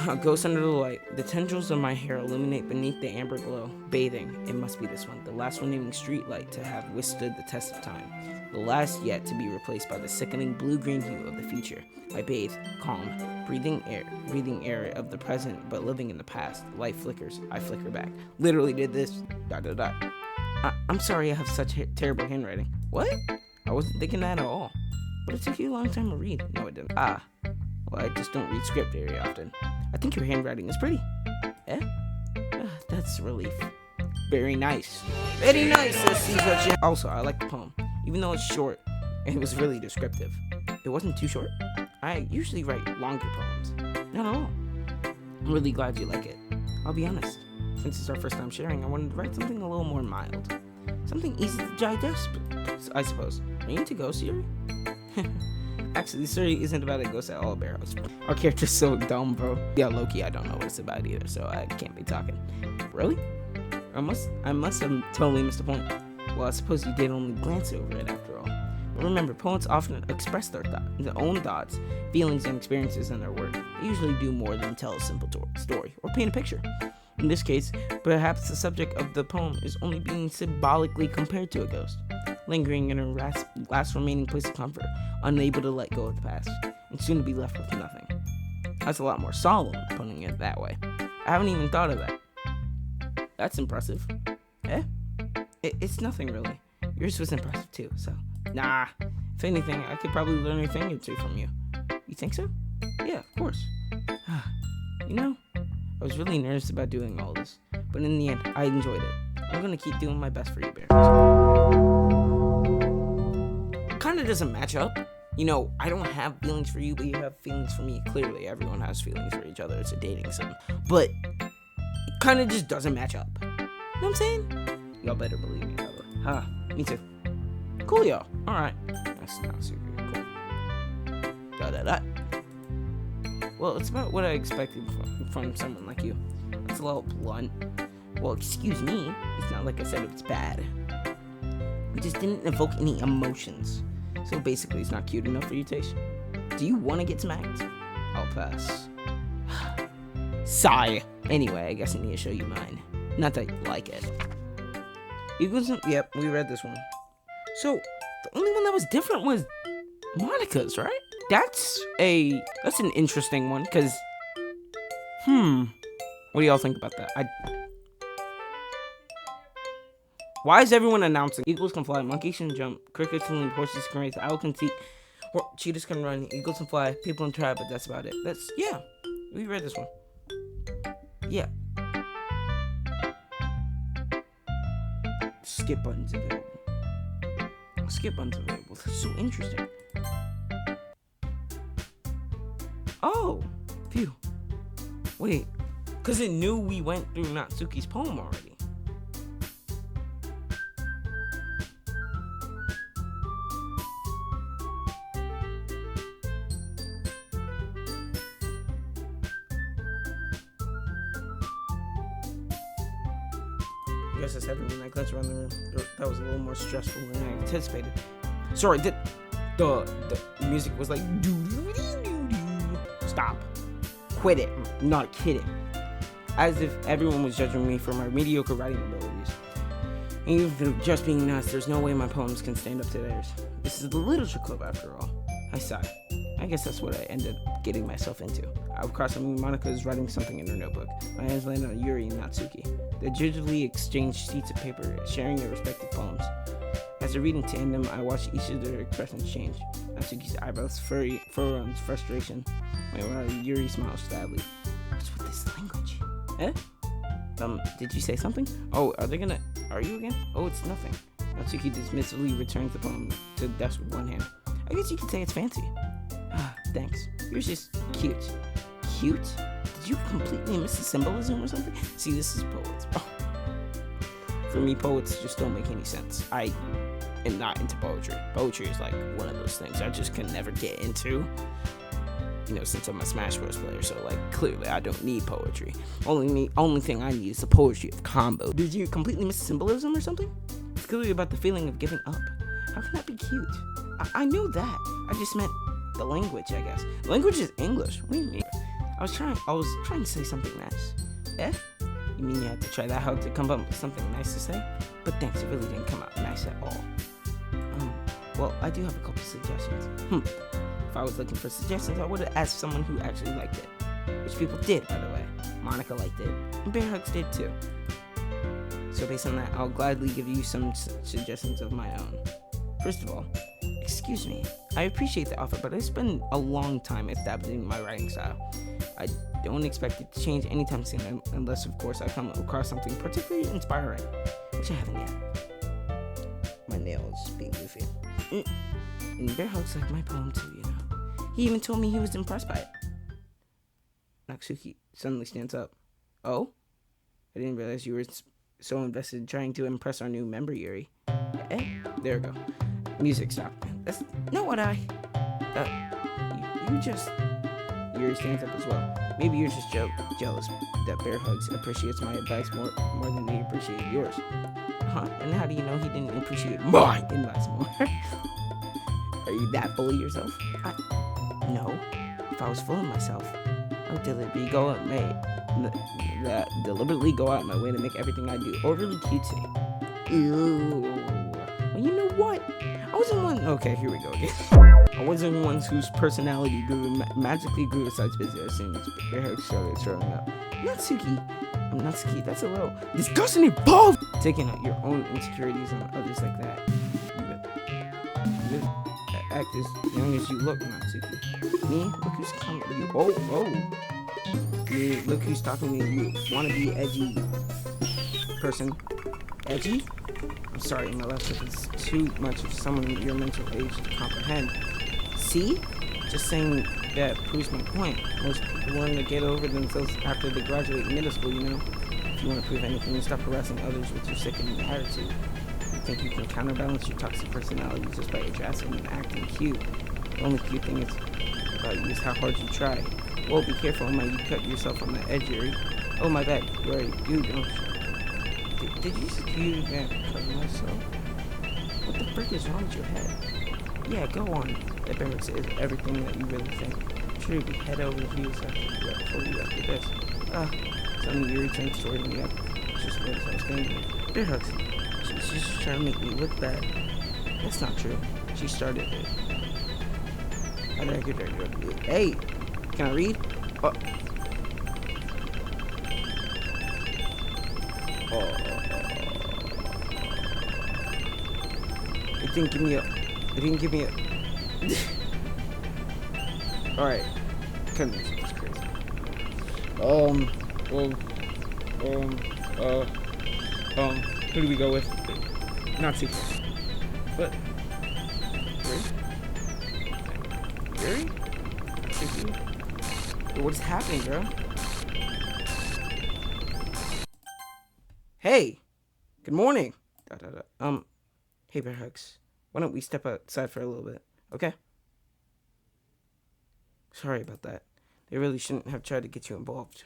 A ghost under the light. The tendrils of my hair illuminate beneath the amber glow. Bathing. It must be this one. The last remaining street light to have withstood the test of time. The last yet to be replaced by the sickening blue-green hue of the future. I bathe, calm, breathing air of the present, but living in the past. Light flickers. I flicker back. Literally did this. ... I'm sorry I have such terrible handwriting. What? I wasn't thinking that at all. But it took you a long time to read. No, it didn't. Well, I just don't read script very often. I think your handwriting is pretty. Eh? That's a relief. Very nice. Very nice. Let's see what you... Also, I like the poem. Even though it's short, it was really descriptive. It wasn't too short. I usually write longer poems. Not at all. I'm really glad you like it. I'll be honest. Since it's our first time sharing, I wanted to write something a little more mild. Something easy to digest, I suppose. Are you into ghosts, Yuri? Actually, this story isn't about a ghost at all, BearHugs. Our character's so dumb, bro. Yeah, low-key, I don't know what it's about either, so I can't be talking. Really? I must have totally missed the point. Well, I suppose you did only glance over it after all. But remember, poets often express their own thoughts, feelings, and experiences in their work. They usually do more than tell a simple story or paint a picture. In this case, perhaps the subject of the poem is only being symbolically compared to a ghost, lingering in her last remaining place of comfort, unable to let go of the past, and soon to be left with nothing. That's a lot more solemn, putting it that way. I haven't even thought of that. That's impressive. Eh? It's nothing really. Yours was impressive too, so... Nah. If anything, I could probably learn a thing or two from you. You think so? Yeah, of course. You know, I was really nervous about doing all this, but in the end, I enjoyed it. I'm gonna keep doing my best for you, Bear. Kinda doesn't match up. You know, I don't have feelings for you, but you have feelings for me. Clearly, everyone has feelings for each other. It's a dating sim. But it kinda just doesn't match up. You know what I'm saying? Y'all better believe me, brother. Me too. Cool, y'all. Alright. That's not super cool. Well, it's about what I expected from someone like you. It's a little blunt. Well, excuse me. It's not like I said it was bad. It just didn't evoke any emotions. So basically, it's not cute enough for your taste. Do you want to get smacked? I'll pass. Sigh. Anyway, I guess I need to show you mine. Not that you like it. Eagles and... Yep, we read this one. So, the only one that was different was Monica's, right? That's an interesting one, because... What do y'all think about that? Why is everyone announcing eagles can fly, monkeys can jump, crickets can leap, horses can race, owl can see, cheetahs can run, eagles can fly, people can try, but that's about it. Yeah, we read this one. Yeah. Skip buttons available. Skip buttons available. That's so interesting. Oh, phew. Wait, because it knew we went through Natsuki's poem already. I guess that's everyone that glitched around the room. That was a little more stressful than I anticipated. Sorry, the music was like stop. Quit it. I'm not kidding. As if everyone was judging me for my mediocre writing abilities. And even if it just being nice, there's no way my poems can stand up to theirs. This is the literature club after all. I sigh. I guess that's what I ended up getting myself into. Across from me, Monica is writing something in her notebook. My eyes land on Yuri and Natsuki. They gingerly exchange sheets of paper, sharing their respective poems. As the reading tandem, I watch each of their expressions change. Natsuki's eyebrows furrow on frustration, while Yuri smiles sadly. What's with this language? Eh? Did you say something? Oh, are you again? Oh, it's nothing. Natsuki dismissively returns the poem to the desk with one hand. I guess you could say it's fancy. Thanks. Yours is cute. Cute? Did you completely miss the symbolism or something? See, this is poets. Oh. For me, poets just don't make any sense. I am not into poetry. Poetry is like one of those things I just can never get into. You know, since I'm a Smash Bros. Player, so like clearly I don't need poetry. Only thing I need is the poetry of combo. Did you completely miss symbolism or something? It's clearly about the feeling of giving up. How can that be cute? I know that. I just meant the language, I guess. Language is English. What do you mean? I was trying to say something nice. Eh? You mean you had to try that hard to come up with something nice to say? But thanks, it really didn't come out nice at all. Well, I do have a couple suggestions. If I was looking for suggestions, I would have asked someone who actually liked it. Which people did, by the way. Monica liked it, and BearHugs did too. So based on that, I'll gladly give you some suggestions of my own. First of all, excuse me, I appreciate the offer, but it's been a long time establishing my writing style. I don't expect it to change anytime soon, unless, of course, I come across something particularly inspiring, which I haven't yet. My nails being goofy. And BearHugs liked my poem too, you know. He even told me he was impressed by it. Natsuki suddenly stands up. Oh? I didn't realize you were so invested in trying to impress our new member, Yuri. Eh? There we go. Music stopped. That's not what you just... Yuri stands up as well. Maybe you're just jealous that BearHugs appreciates my advice more than they appreciate yours. Huh? And how do you know he didn't appreciate my advice more? Are you that full of yourself? No. If I was full of myself, I would deliberately go out my way to make everything I do overly cutesy. Ew. Well, you know what? I wasn't one. Okay, here we go again. I wasn't one whose personality magically grew besides busy as soon as BearHugs started showing up. Natsuki, that's a little disgusting and bold. Taking out your own insecurities on others like that. You act as young as you look, Natsuki. Me? Look who's coming with you. Oh. Me? Look who's talking to you. Wanna be edgy person? Edgy? I'm sorry, my last trip is too much of someone your mental age to comprehend. See? Just saying that proves my point. Most people learn to get over themselves after they graduate middle school, you know? If you want to prove anything, you stop harassing others with your sickening attitude. You think you can counterbalance your toxic personality just by dressing and acting cute. The only cute thing about you is how hard you try. Well, be careful, you cut yourself on the edge, Yuri. Oh, my bad. You already do, don't you? Did you just accuse me of cutting myself? What the frick is wrong with your head? Yeah, go on. That barracks is everything that you really think. Truly, head over heels after this. Suddenly Yuri turns toward me up. Just what I was thinking. BearHugs. She's just trying to make me look bad. That's not true. She started it. How did I get there? Hey, can I read? Oh. It didn't give me a. It didn't give me a. Alright. Kind of music is crazy. Who do we go with? Nazi. What? Yuri? Yuri? What's happening, bro? Hey! Good morning! Hey, BearHugs. Why don't we step outside for a little bit, okay? Sorry about that. They really shouldn't have tried to get you involved.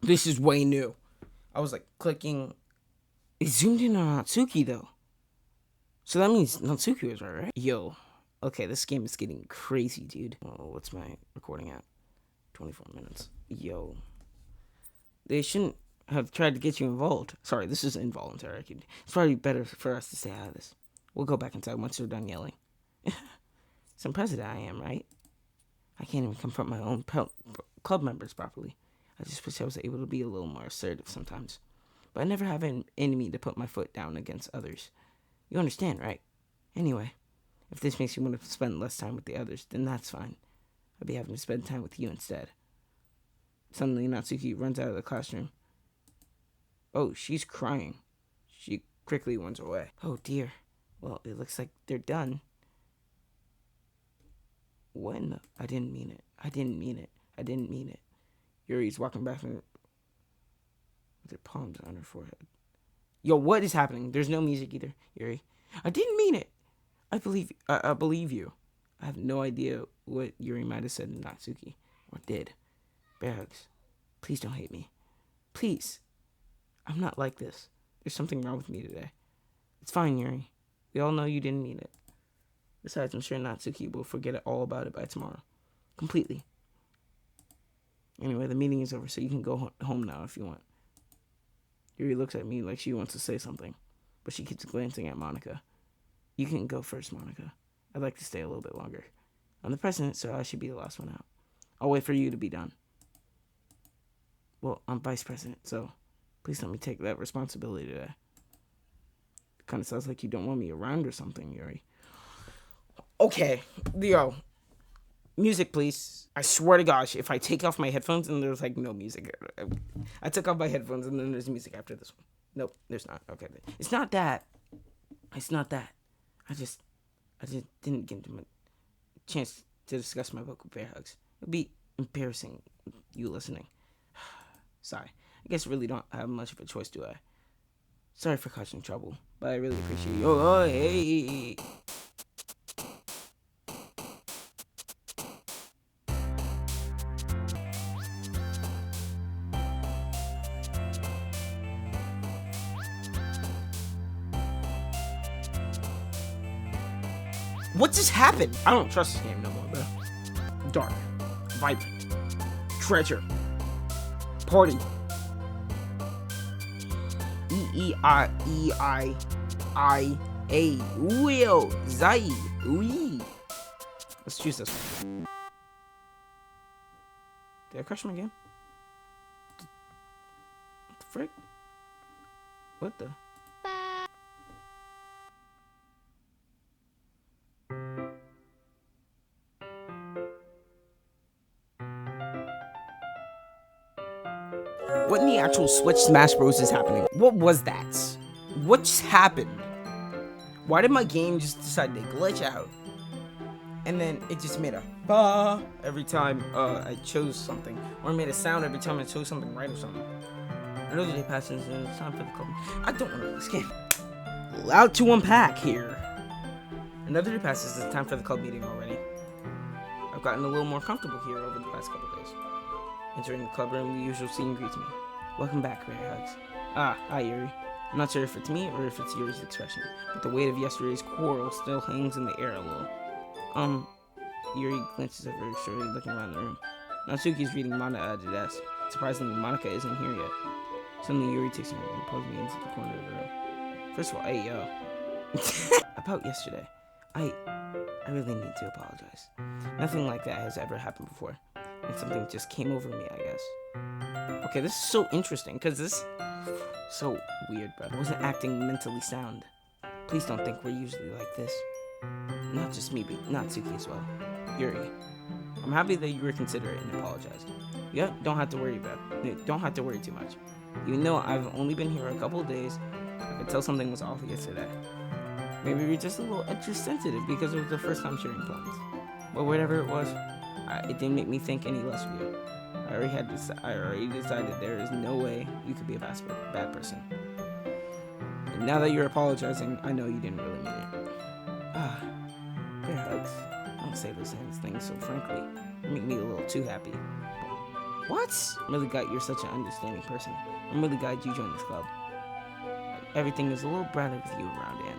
This is way new. I was like clicking. It zoomed in on Natsuki though. So that means Natsuki was right? Yo. Okay, this game is getting crazy, dude. Oh, what's my recording at? 24 minutes. Yo. They shouldn't have tried to get you involved. Sorry, this is involuntary. It's probably better for us to stay out of this. We'll go back inside once they're done yelling. Some president I am, right? I can't even confront my own club members properly. I just wish I was able to be a little more assertive sometimes. But I never have an enemy to put my foot down against others. You understand, right? Anyway, if this makes you want to spend less time with the others, then that's fine. I'll be having to spend time with you instead. Suddenly, Natsuki runs out of the classroom. Oh, she's crying. She quickly runs away. Oh, dear. Well, it looks like they're done. What in the... I didn't mean it. I didn't mean it. I didn't mean it. Yuri's walking back with her palms on her forehead. Yo, what is happening? There's no music either, Yuri. I didn't mean it. I believe you. I have no idea what Yuri might have said to Natsuki. Or did. BearHugs, please don't hate me. Please. I'm not like this. There's something wrong with me today. It's fine, Yuri. We all know you didn't mean it. Besides, I'm sure Natsuki will forget all about it by tomorrow. Completely. Anyway, the meeting is over, so you can go home now if you want. Yuri looks at me like she wants to say something, but she keeps glancing at Monica. You can go first, Monica. I'd like to stay a little bit longer. I'm the president, so I should be the last one out. I'll wait for you to be done. Well, I'm vice president, so please let me take that responsibility today. It kind of sounds like you don't want me around or something, Yuri. Okay, yo. Music, please. I swear to gosh, if I take off my headphones and there's like no music. I took off my headphones and then there's music after this one. Nope, there's not. Okay, it's not that. It's not that. I just didn't get a chance to discuss my book with BearHugs. It'd be embarrassing you listening. Sorry. I guess I really don't have much of a choice, do I? Sorry for causing trouble, but I really appreciate you. Oh, hey. What just happened? I don't trust this game no more, bro. Dark. Vibrant. Treasure. Party. E-I-E-I-I-A. Will. Zai. Wee. Let's choose this one. Did I crush my game? What the frick? What the? What in the actual Switch Smash Bros is happening? What was that? What just happened? Why did my game just decide to glitch out? And then it just made a ba every time I chose something. Or it made a sound every time I chose something right or something. Another day passes and it's time for the club. I don't want to play this game. Allowed to unpack here. Another day passes, it's time for the club meeting already. I've gotten a little more comfortable here over the past couple days. Entering the club room, the usual scene greets me. Welcome back, BearHugs. Hi Yuri. I'm not sure if it's me or if it's Yuri's expression, but the weight of yesterday's quarrel still hangs in the air a little. Yuri glances over her shoulder, looking around the room. Natsuki's reading manga at the desk. Surprisingly, Monica isn't here yet. Suddenly, Yuri takes me and pulls me into the corner of the room. First of all, hey, yo. About yesterday, I really need to apologize. Nothing like that has ever happened before. And something just came over me, I guess. Okay, this is so interesting, because this... So weird, bro. I wasn't acting mentally sound. Please don't think we're usually like this. Not just me, but Natsuki as well. Yuri. I'm happy that you were considerate and apologized. Yeah, don't have to worry too much. Even though I've only been here a couple of days, I could tell something was off yesterday. Maybe you're just a little extra sensitive because it was the first time sharing plans. But whatever it was, it didn't make me think any less of you. I already decided there is no way you could be a bad person. And now that you're apologizing, I know you didn't really mean it. BearHugs. Don't say those things so frankly. You make me a little too happy. What? I'm really glad you're such an understanding person. I'm really glad you joined this club. Everything is a little brighter with you around, and...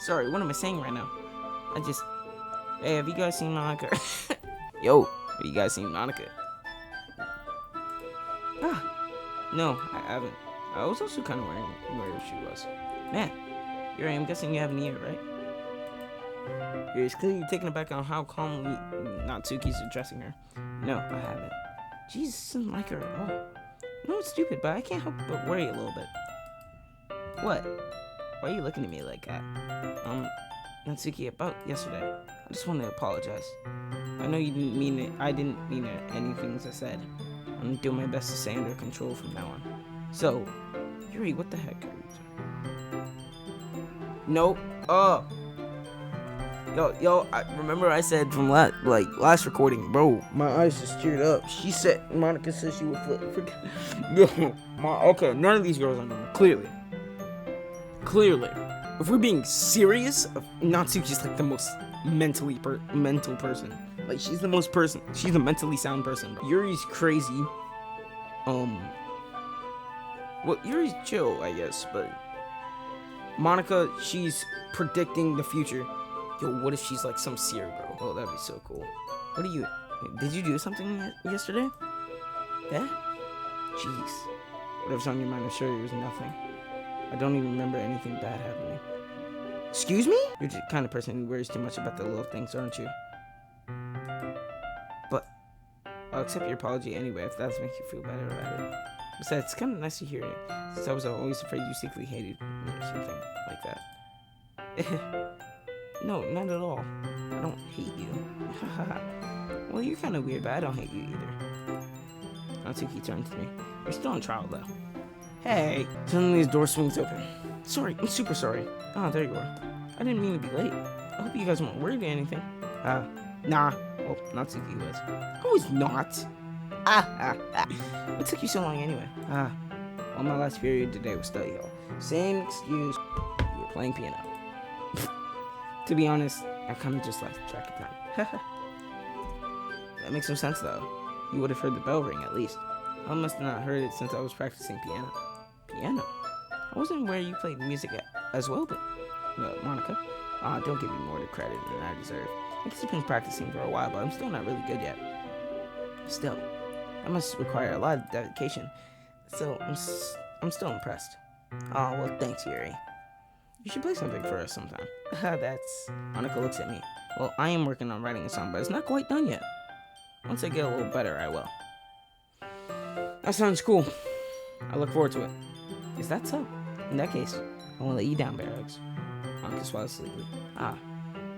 Sorry, what am I saying right now? Hey, have you guys seen Monica? Yo, have you guys seen Monica? No, I haven't. I was also kind of wondering where she was. Man, Yuri, I'm guessing you have an ear, right? You're clearly taken aback on how calmly Natsuki's addressing her. No, I haven't. Jesus doesn't like her at all. No, it's stupid, but I can't help but worry a little bit. What? Why are you looking at me like that? Natsuki, about yesterday. I just want to apologize. I know you didn't mean it. I didn't mean it. Any things I said. I'm doing my best to stay under control from now on. So, Yuri, what the heck are you doing? No. Yo, remember I said from last recording, bro, my eyes just teared up. Monica said she would flip. Okay, none of these girls are normal. Clearly. If we're being serious, Natsuki's like the most mental person. Like, she's a mentally sound person. Yuri's crazy. Well, Yuri's chill, I guess, but Monica, she's predicting the future. Yo, what if she's like some seer, bro? Oh, that'd be so cool. Did you do something yesterday? Yeah? Jeez. Whatever's on your mind, I'm sure it was nothing. I don't even remember anything bad happening. Excuse me? You're the kind of person who worries too much about the little things, aren't you? But I'll accept your apology anyway if that makes you feel better about it. Besides, it's kind of nice to hear it, since I was always afraid you secretly hated me or something like that. No, not at all. I don't hate you. Well, you're kind of weird, but I don't hate you either. Natsuki turns to me. You're still on trial, though. Hey! Suddenly his door swings open. Sorry, I'm super sorry. Ah, there you are. I didn't mean to be late. I hope you guys weren't worried or anything. Nah. Well, Natsuki was. I was not. What took you so long anyway? Well, my last period today was study hall. Same excuse. You were playing piano. To be honest, I kind of just lost track of time. That makes no sense, though. You would have heard the bell ring, at least. I must have not heard it since I was practicing piano. Piano? I wasn't where you played music as well, but... Monica? Don't give me more credit than I deserve. I guess I've been practicing for a while, but I'm still not really good yet. Still, that must require a lot of dedication. So, I'm still impressed. Oh, well, thanks, Yuri. You should play something for us sometime. Monica looks at me. Well, I am working on writing a song, but it's not quite done yet. Once I get a little better, I will. That sounds cool. I look forward to it. Is that so? In that case, I won't let you down, BearHugs. Monica swallows sleepily. I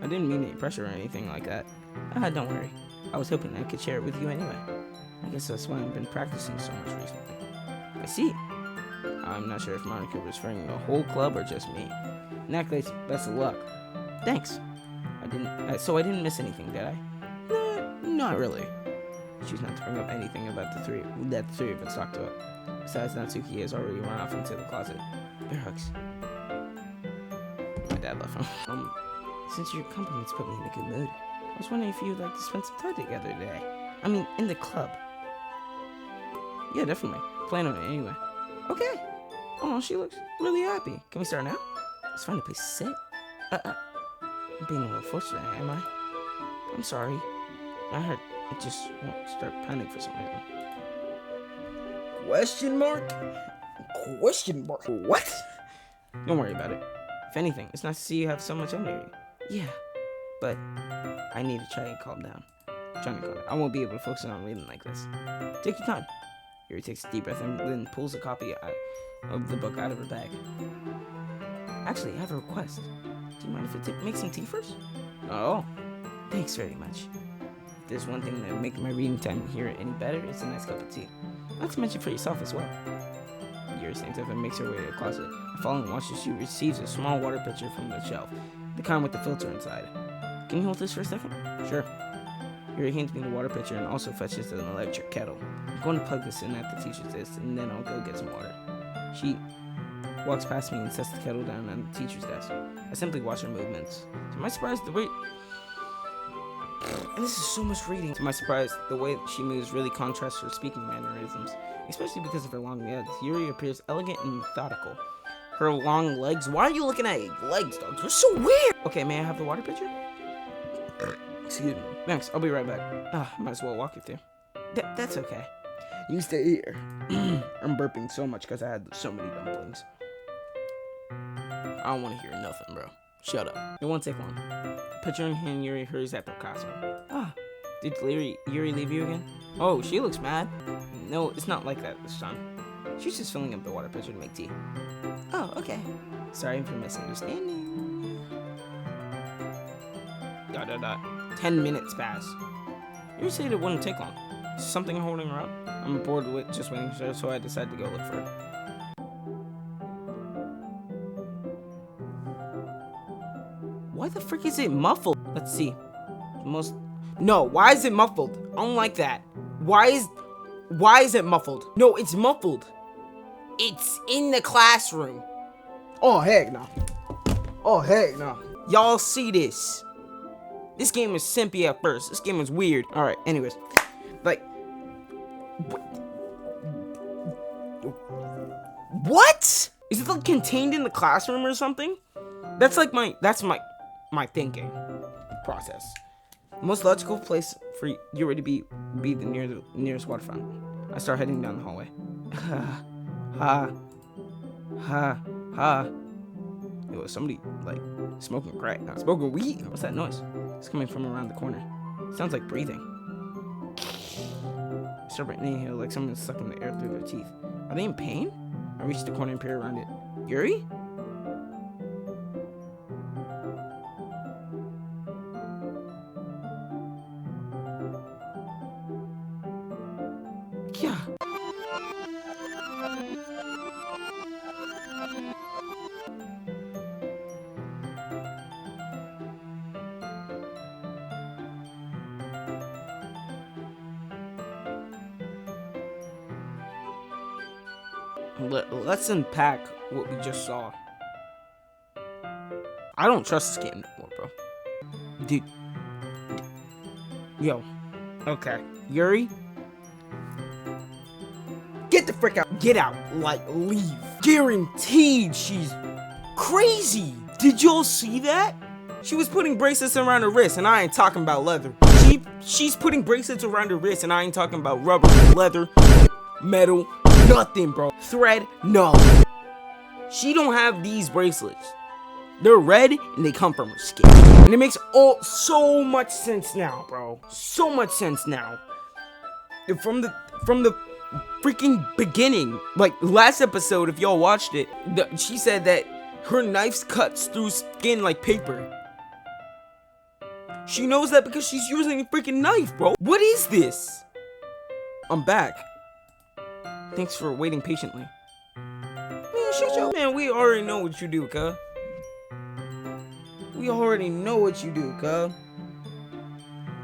didn't mean any pressure or anything like that. Don't worry. I was hoping I could share it with you anyway. I guess that's why I've been practicing so much recently. I see. I'm not sure if Monica was referring to the whole club or just me. In that case, best of luck. Thanks. I didn't miss anything, did I? No, not really. Choose not to bring up anything about the three of us talked about. Besides, Natsuki has already run off into the closet. BearHugs. My dad left him. Since your compliments put me in a good mood, I was wondering if you'd like to spend some time together today. I mean, in the club. Yeah, definitely. Plan on it anyway. Okay. Oh, she looks really happy. Can we start now? Let's find a place to sit. I'm being a little forced today, am I? I'm sorry. I heard it just won't start panic for some reason. Question mark? Question mark? What? Don't worry about it. If anything, it's nice to see you have so much energy. Yeah, but I need to try and calm down. I won't be able to focus on reading like this. Take your time. Yuri takes a deep breath and then pulls a copy of the book out of her bag. Actually, I have a request. Do you mind if I make some tea first? Oh, thanks very much. If there's one thing that makes my reading time here any better, it's a nice cup of tea. I'd like to mention for yourself as well. Yuri stands up and makes her way to the closet. Following watch as she receives a small water pitcher from the shelf, the kind with the filter inside. Can you hold this for a second? Sure. Yuri hands me the water pitcher and also fetches an electric kettle. I'm going to plug this in at the teacher's desk and then I'll go get some water. She walks past me and sets the kettle down on the teacher's desk. I simply watch her movements. To my surprise, the way... And this is so much reading. To my surprise, the way she moves really contrasts her speaking mannerisms, especially because of her long legs. Yuri appears elegant and methodical. Her long legs... Why are you looking at legs, dog? You're so weird! Okay, may I have the water pitcher? Excuse me. Thanks, I'll be right back. Might as well walk you through. That's okay. You stay here. I'm burping so much because I had so many dumplings. I don't want to hear nothing, bro. Shut up. It won't take long. Pitcher in hand, Yuri hurries at the classroom. Did Yuri leave you again? Oh, she looks mad. No, it's not like that this time. She's just filling up the water pitcher to make tea. Oh, okay. Sorry for misunderstanding. 10 minutes pass. You said it wouldn't take long. Something holding her up? I'm bored with just waiting for her, so I decided to go look for her. Why the frick is it muffled? Let's see. No, why is it muffled? I don't like that. Why is it muffled? No, it's muffled. It's in the classroom. Oh, heck no. Oh, heck no. Y'all see this? This game is simpy at first. This game is weird. Alright, anyways. Like... What? Is it like contained in the classroom or something? That's like my thinking process. Most logical place for Yuri to be the nearest water fountain. I start heading down the hallway. Yo, somebody like smoking crack. Not smoking weed. What's that noise? It's coming from around the corner. Sounds like breathing. I start inhaling like someone's sucking the air through their teeth. Are they in pain? I reach the corner and peer around it. Yuri? Yeah. Let's unpack what we just saw. I don't trust this game anymore, bro. Dude. Yo. Okay. Yuri? Get the frick out. Get out. Like, leave. Guaranteed she's crazy. Did y'all see that? She was putting bracelets around her wrist, and I ain't talking about leather. She's putting bracelets around her wrist, and I ain't talking about rubber, leather, metal, nothing, bro. Thread, no. She don't have these bracelets. They're red, and they come from her skin. And it makes so much sense now, bro. So much sense now. From the freaking beginning, like last episode, if y'all watched it, she said that her knife cuts through skin like paper. She knows that because she's using a freaking knife, bro. What is this? I'm back. Thanks for waiting patiently. Man, shut your man. We already know what you do, cuz. We already know what you do, cuz.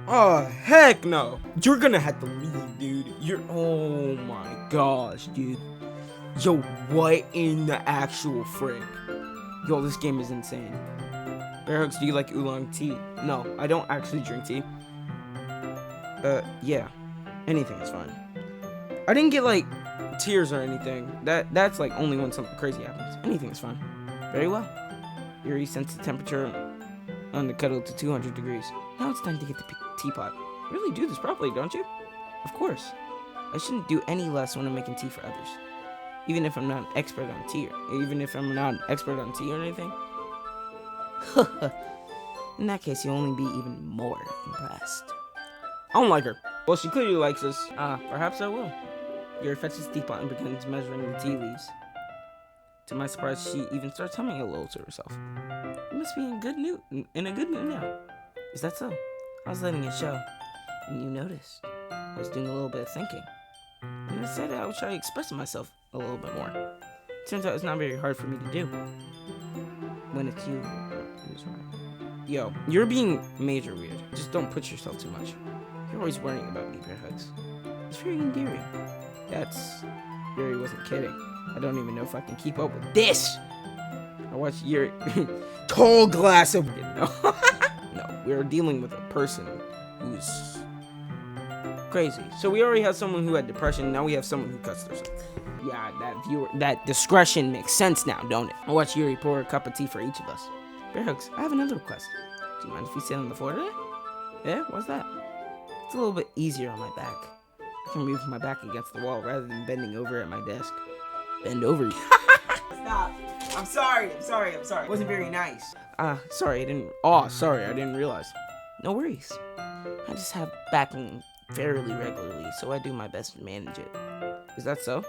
Oh, heck no. You're gonna have to leave, dude. Oh my gosh, dude. Yo, what in the actual frick? Yo, this game is insane. BearHugs, do you like oolong tea? No, I don't actually drink tea. Yeah. Anything is fine. I didn't get, like, tears or anything. That's, like, only when something crazy happens. Anything is fine. Very well. Yuri sets the temperature on the kettle to 200 degrees. Now it's time to get the teapot. You really do this properly, don't you? Of course. I shouldn't do any less when I'm making tea for others. Even if I'm not an expert on tea, or anything. In that case, you'll only be even more impressed. I don't like her. Well, she clearly likes us. Perhaps I will. Yuri fetches teapot and begins measuring the tea leaves. To my surprise, she even starts humming a little to herself. You must be in a good mood now. Is that so? I was letting it show, and you noticed. I was doing a little bit of thinking, and I decided I would try expressing myself a little bit more. Turns out it's not very hard for me to do. When it's you who's wrong. Yo, you're being major weird. Just don't push yourself too much. You're always worrying about me, BearHugs. It's very endearing. Yuri wasn't kidding. I don't even know if I can keep up with this. I watched Yuri. Tall glass of. No. No, we are dealing with a person who's crazy. So we already have someone who had depression. Now we have someone who cuts themselves. Yeah, that discretion makes sense now, don't it? I watch Yuri pour a cup of tea for each of us. BearHugs, I have another request. Do you mind if we sit on the floor today? Yeah, what's that? It's a little bit easier on my back. I can move my back against the wall rather than bending over at my desk. Bend over. Stop. I'm sorry. It wasn't very nice. Sorry, I didn't realize. No worries. I just have backing fairly regularly, so I do my best to manage it. Is that so?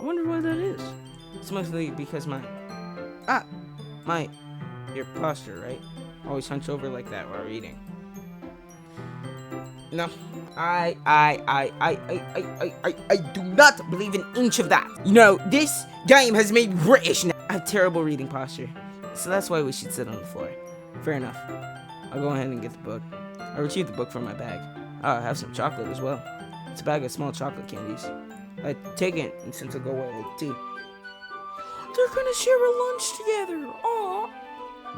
I wonder why that is. It's mostly because your posture, right? Always hunch over like that while reading. No, I do not believe an inch of that. You know, this game has made me British now. I have terrible reading posture, so that's why we should sit on the floor. Fair enough. I'll go ahead and get the book. I retrieved the book from my bag. I have some chocolate as well. It's a bag of small chocolate candies. I take it and since I'll go away like tea. They're gonna share a lunch together. Aww.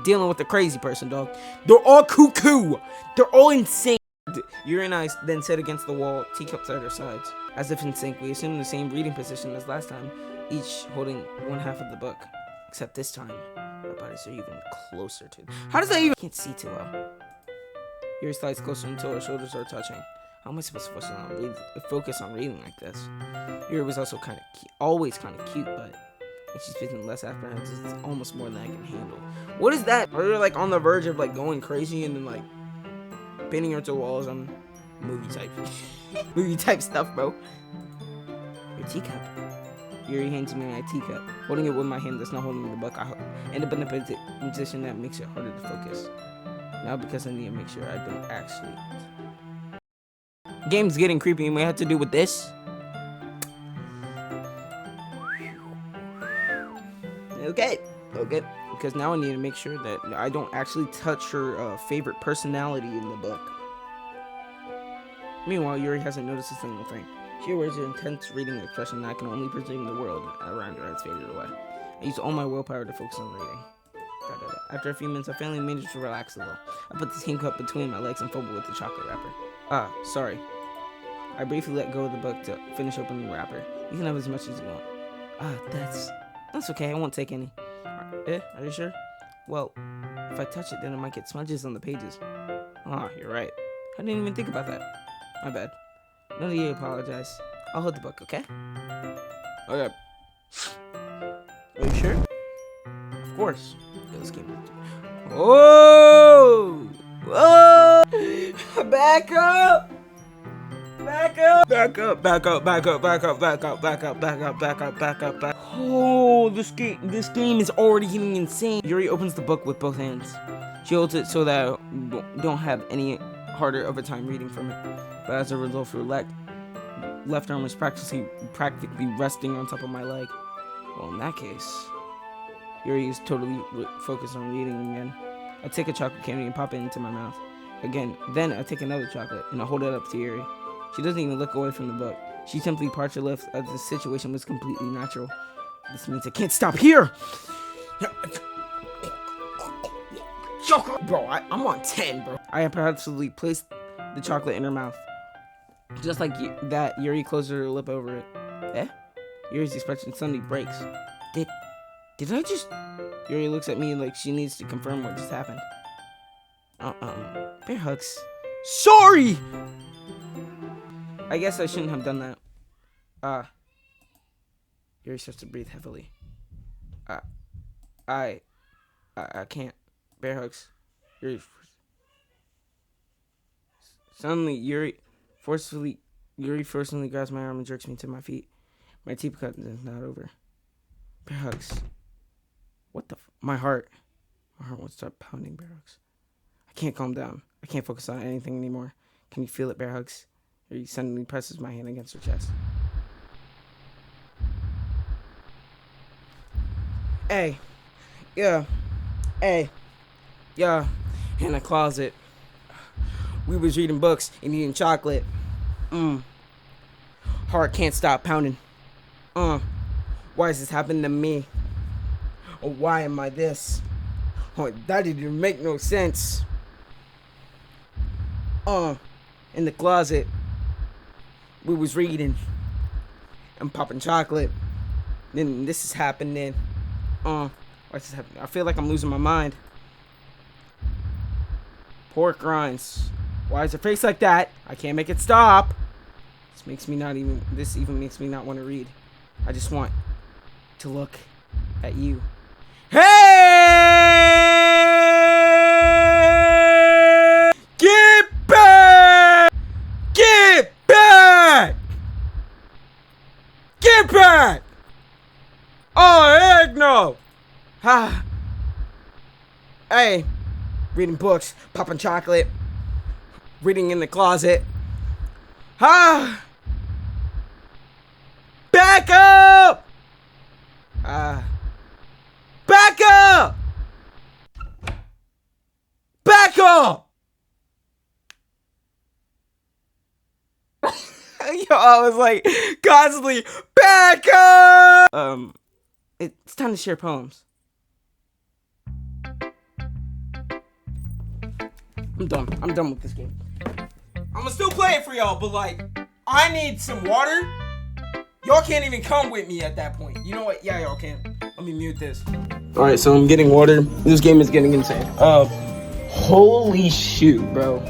Dealing with a crazy person, dog. They're all cuckoo. They're all insane. Yuri and I then sit against the wall, teacups at our sides. As if in sync, we assume the same reading position as last time, each holding one half of the book. Except this time, our bodies are even closer to. How does that even? I can't see too well. Yuri slides closer until our shoulders are touching. How am I supposed to focus on reading like this? Yuri was also always kind of cute, but if she's feeling less apprehensive, it's almost more than I can handle. What is that? Are you like on the verge of like going crazy and then like pinning her to walls on movie type stuff, bro? Your teacup. Yuri hands me my teacup. Holding it with my hand that's not holding the book, I end up in a position that makes it harder to focus. Now because I need to make sure I don't actually. Game's getting creepy and we have to do with this. Okay. Because now I need to make sure that I don't actually touch her favorite personality in the book. Meanwhile, Yuri hasn't noticed a single thing. She wears an intense reading expression that I can only presume the world around her has faded away. I use all my willpower to focus on reading. After a few minutes, I finally managed to relax a little. I put the teacup between my legs and fumbled with the chocolate wrapper. Sorry. I briefly let go of the book to finish opening the wrapper. You can have as much as you want. That's okay. I won't take any. Are you sure? Well, if I touch it, then it might get smudges on the pages. You're right. I didn't even think about that. My bad. No need to apologize. I'll hold the book, okay? Okay. Are you sure? Of course. This game. Oh! Back up! Oh, this game is already getting insane. Yuri opens the book with both hands. She holds it so that I don't have any harder of a time reading from it. But as a result, her left arm is practically resting on top of my leg. Well, in that case, Yuri is totally focused on reading again. I take a chocolate candy and pop it into my mouth. Again, then I take another chocolate and I hold it up to Yuri. She doesn't even look away from the book. She simply parts her lips as the situation was completely natural. This means I can't stop here! Bro, I'm on 10, bro. I impulsively placed the chocolate in her mouth. Just like that, Yuri closed her lip over it. Yuri's expression suddenly breaks. Did I just... Yuri looks at me like she needs to confirm what just happened. BearHugs. Sorry! I guess I shouldn't have done that. Yuri starts to breathe heavily. I can't. BearHugs. Yuri. Suddenly, Yuri forcefully grabs my arm and jerks me to my feet. My teeth cut is not over. BearHugs. What the my heart won't stop pounding, BearHugs. I can't calm down. I can't focus on anything anymore. Can you feel it, BearHugs? Yuri suddenly presses my hand against her chest. Hey. Yeah. Hey. Yeah. In the closet. We was reading books and eating chocolate. Heart can't stop pounding. Why is this happening to me? Or why am I this? Oh, that didn't make no sense. In the closet. We was reading and popping chocolate. Then this is happening. What's this happening? I feel like I'm losing my mind. Pork rinds. Why is her face like that? I can't make it stop. This even makes me not want to read. I just want to look at you. Hey! Get back! Get back! Get back! Oh, heck no! Hey, reading books, popping chocolate, reading in the closet. Back up! Back up! Back up! Yo, I was like constantly back up. It's time to share poems. I'm done with this game. I'ma still play it for y'all, but like, I need some water. Y'all can't even come with me at that point. You know what? Yeah, y'all can. Let me mute this. Alright, so I'm getting water. This game is getting insane. Holy shoot, bro.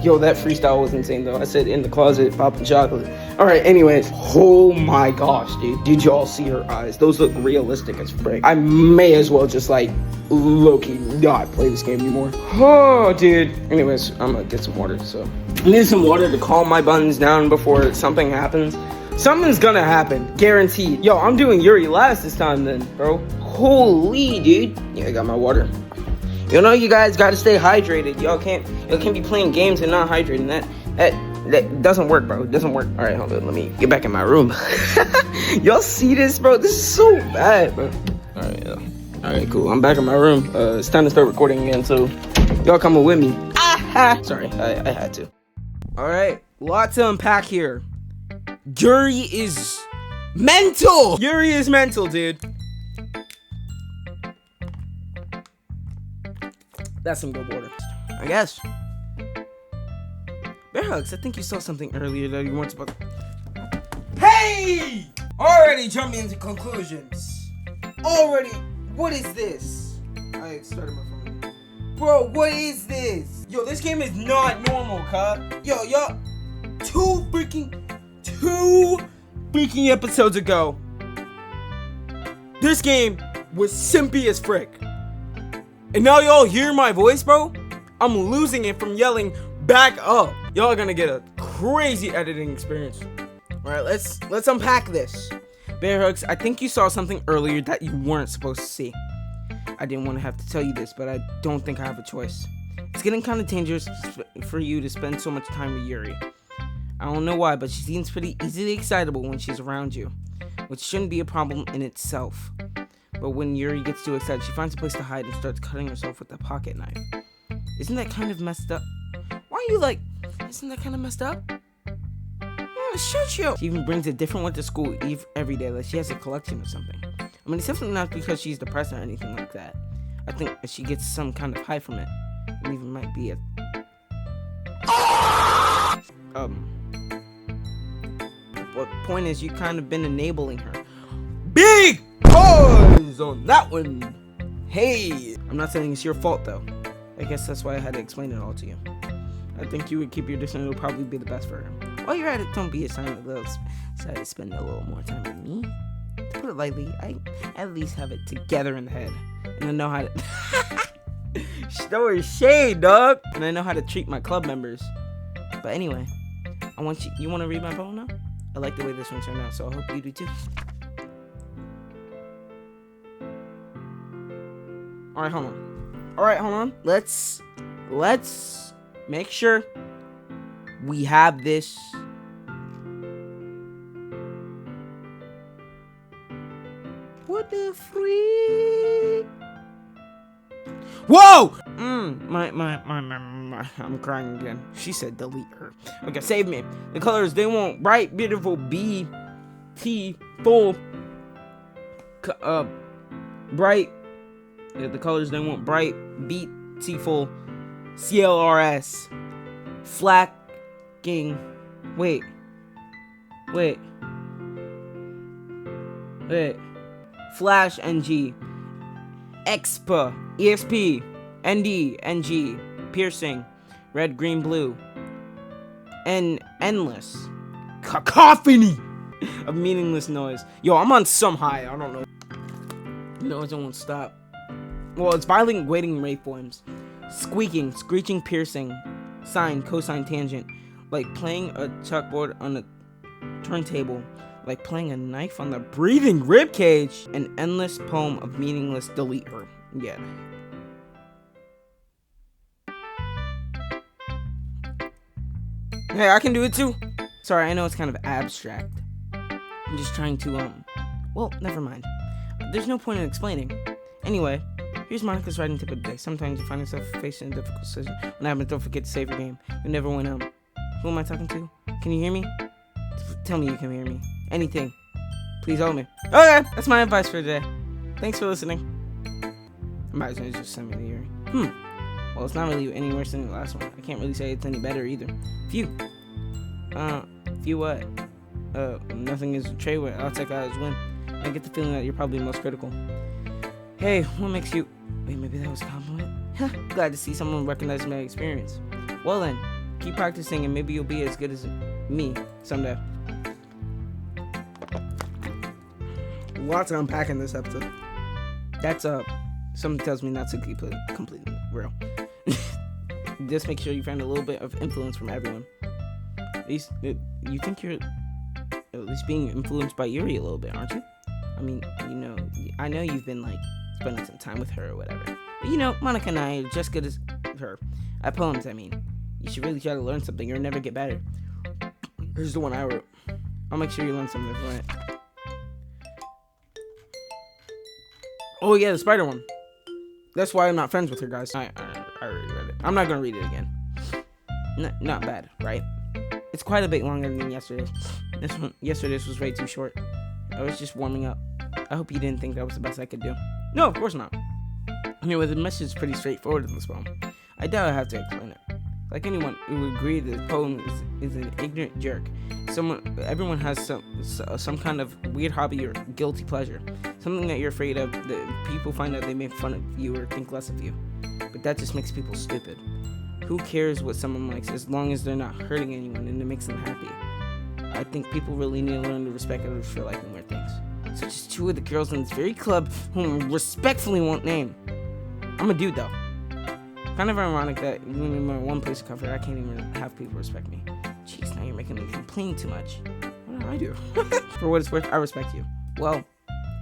Yo, that freestyle was insane though. I said in the closet, popping chocolate. Alright, anyways. Oh my gosh, dude. Did y'all see her eyes? Those look realistic as frick. I may as well just like low-key not play this game anymore. Oh, dude. Anyways, I'm gonna get some water, so. I need some water to calm my buttons down before something happens. Something's gonna happen. Guaranteed. Yo, I'm doing Yuri last this time then, bro. Holy, dude. Yeah, I got my water. You know, you guys gotta stay hydrated. Y'all can't be playing games and not hydrating. That doesn't work, bro. It doesn't work. All right, hold on. Let me get back in my room. Y'all see this, bro? This is so bad, bro. All right, yeah. All right, cool. I'm back in my room. It's time to start recording again, so y'all coming with me. Sorry, I had to. All right, lots to unpack here. Yuri is mental. Yuri is mental, dude. That's some good water, I guess. BearHugs, I think you saw something earlier that you weren't supposed to. Hey! Already jumping into conclusions. Already, what is this? I started my phone. Bro, what is this? Yo, this game is not normal, cuz. Yo, two freaking episodes ago, this game was simpy as frick. And now y'all hear my voice, bro? I'm losing it from yelling back up. Y'all are gonna get a crazy editing experience. Alright, let's unpack this. BearHugs, I think you saw something earlier that you weren't supposed to see. I didn't want to have to tell you this, but I don't think I have a choice. It's getting kind of dangerous for you to spend so much time with Yuri. I don't know why, but she seems pretty easily excitable when she's around you, which shouldn't be a problem in itself. But when Yuri gets too excited, she finds a place to hide and starts cutting herself with a pocket knife. Isn't that kind of messed up? Why are you like, isn't that kind of messed up? Yeah, shut you. She even brings a different one to school every day, like she has a collection or something. I mean, it's definitely not because she's depressed or anything like that. I think she gets some kind of high from it. It even might be a... What point is you kind of been enabling her. Big pause on that one. Hey, I'm not saying it's your fault though. I guess that's why I had to explain it all to you. I think you would keep your distance. It would probably be the best for her. While you're at it, don't be assigning a little. Decide to spend a little more time with me. To put it lightly, I at least have it together in the head, and I know how to. Story shade, dog. And I know how to treat my club members. But anyway, I want you. You want to read my poem now? I like the way this one turned out, so I hope you do too. All right, hold on. Let's make sure we have this. What the freak? Whoa! I'm crying again. She said delete her. Okay, save me. The colors, they want bright, beautiful, beautiful, bright. The colors, they want bright, beautiful, CLRS, flacking. Wait. Flash NG, Expa, EXP, ND, NG, piercing, red, green, blue, and endless cacophony of meaningless noise. Yo, I'm on some high. I don't know. Noise won't stop. Well, it's violent, waiting waveforms, squeaking, screeching, piercing, sine, cosine, tangent, like playing a chalkboard on a turntable. Like playing a knife on the breathing ribcage. An endless poem of meaningless delete her. Yeah. Hey, I can do it too. Sorry, I know it's kind of abstract. I'm just trying to, well, never mind. There's no point in explaining. Anyway, here's Monica's writing tip of the day. Sometimes you find yourself facing a difficult decision. When happens, don't forget to save your game. You never win out. Who am I talking to? Can you hear me? Tell me you can hear me. Anything. Please hold me. Okay, that's my advice for today. Thanks for listening. I might as well just send me the earring. Well, it's not really any worse than the last one. I can't really say it's any better either. Phew what? Nothing is a trade with. I'll take that as win. I get the feeling that you're probably most critical. Hey, what makes you... Wait, maybe that was a compliment? Huh, glad to see someone recognize my experience. Well then, keep practicing and maybe you'll be as good as me someday. Lots to unpack in this episode. That's something tells me not to keep it completely real. Just make sure you find a little bit of influence from everyone. At least you think you're at least being influenced by Yuri a little bit, aren't you? I mean, you know, I know you've been like spending some time with her or whatever. But you know, Monica and I are just good as her at poems. I mean, you should really try to learn something or never get better. Here's the one I wrote. I'll make sure you learn something from it. Oh yeah, the spider one. That's why I'm not friends with her, guys. I already read it. I'm not gonna read it again. Not bad, right? It's quite a bit longer than yesterday's. Yesterday's was way too short. I was just warming up. I hope you didn't think that was the best I could do. No, of course not. Anyway, the message is pretty straightforward in this poem. I doubt I have to explain it. Like anyone who would agree that the poem is an ignorant jerk. Everyone has some kind of weird hobby or guilty pleasure. Something that you're afraid of, that people find out they make fun of you or think less of you. But that just makes people stupid. Who cares what someone likes as long as they're not hurting anyone and it makes them happy? I think people really need to learn to respect others for liking weird things. Such as two of the girls in this very club whom I respectfully won't name. I'm a dude though. Kind of ironic that even in my one place of comfort, I can't even have people respect me. Jeez, now you're making me complain too much. What do I do? For what it's worth, I respect you. Well,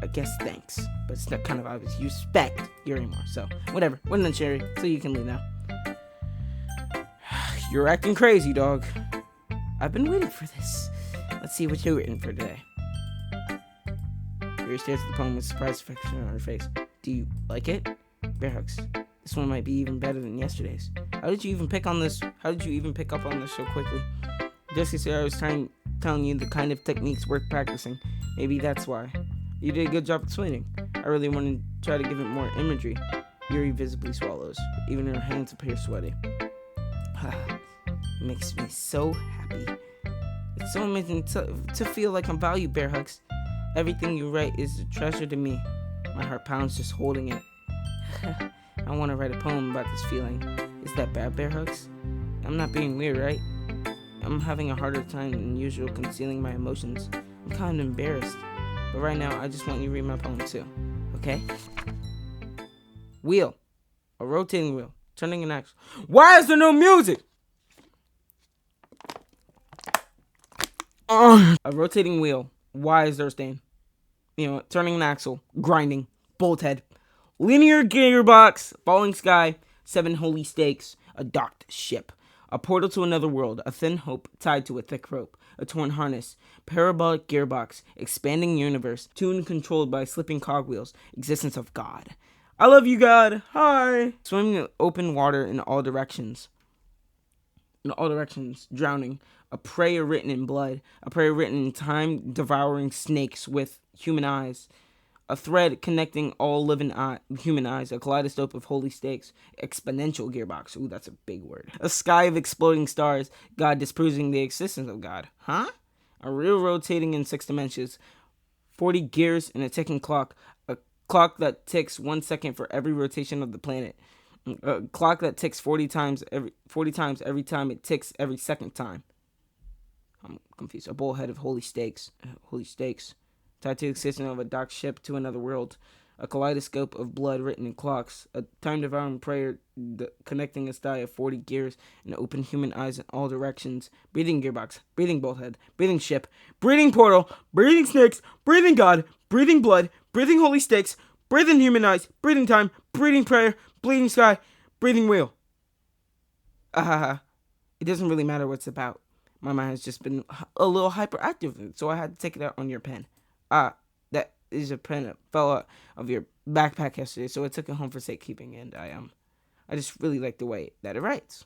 I guess thanks. But it's not kind of obvious. You respect Yuri more. So, whatever. Well then, Sherry. So you can leave now. You're acting crazy, dog. I've been waiting for this. Let's see what you're written for today. Yuri stares at the poem with surprised affection on her face. Do you like it? BearHugs. This one might be even better than yesterday's. How did you even pick on this? How did you even pick up on this so quickly? Just yesterday I was telling you the kind of techniques worth practicing. Maybe that's why. You did a good job explaining. I really want to try to give it more imagery. Yuri visibly swallows. Even her hands appear sweaty. It makes me so happy. It's so amazing to feel like I'm valued, BearHugs. Everything you write is a treasure to me. My heart pounds just holding it. I want to write a poem about this feeling. Is that bad, BearHugs? I'm not being weird, right? I'm having a harder time than usual concealing my emotions. I'm kind of embarrassed. But right now, I just want you to read my poem too. Okay? Wheel. A rotating wheel. Turning an axle. Why is there no music? A rotating wheel. Why is there a stand? Turning an axle. Grinding. Bolt head. Linear gearbox. Falling sky. 7 holy stakes. A docked ship. A portal to another world. A thin hope tied to a thick rope. A torn harness. Parabolic gearbox. Expanding universe. Tuned controlled by slipping cogwheels. Existence of God. I love you, God. Hi. Swimming in open water in all directions. Drowning. A prayer written in blood. A prayer written in time. Devouring snakes with human eyes. A thread connecting all living human eyes. A kaleidoscope of holy stakes. Exponential gearbox. Ooh, that's a big word. A sky of exploding stars. God disproving the existence of God. Huh? A reel rotating in 6 dimensions. 40 gears in a ticking clock. A clock that ticks 1 second for every rotation of the planet. A clock that ticks 40 times every time it ticks every second time. I'm confused. A bullhead of holy stakes. Tied to the existence of a docked ship to another world. A kaleidoscope of blood written in clocks. A time-devouring prayer connecting a sky of 40 gears and open human eyes in all directions. Breathing gearbox. Breathing bullhead. Breathing ship. Breathing portal. Breathing snakes. Breathing God. Breathing blood. Breathing holy stakes. Breathing human eyes. Breathing time. Breathing prayer. Bleeding sky. Breathing wheel. It doesn't really matter what it's about. My mind has just been a little hyperactive, so I had to take it out on your pen. That is a pen that fell out of your backpack yesterday, so I took it home for safekeeping, and I just really like the way that it writes.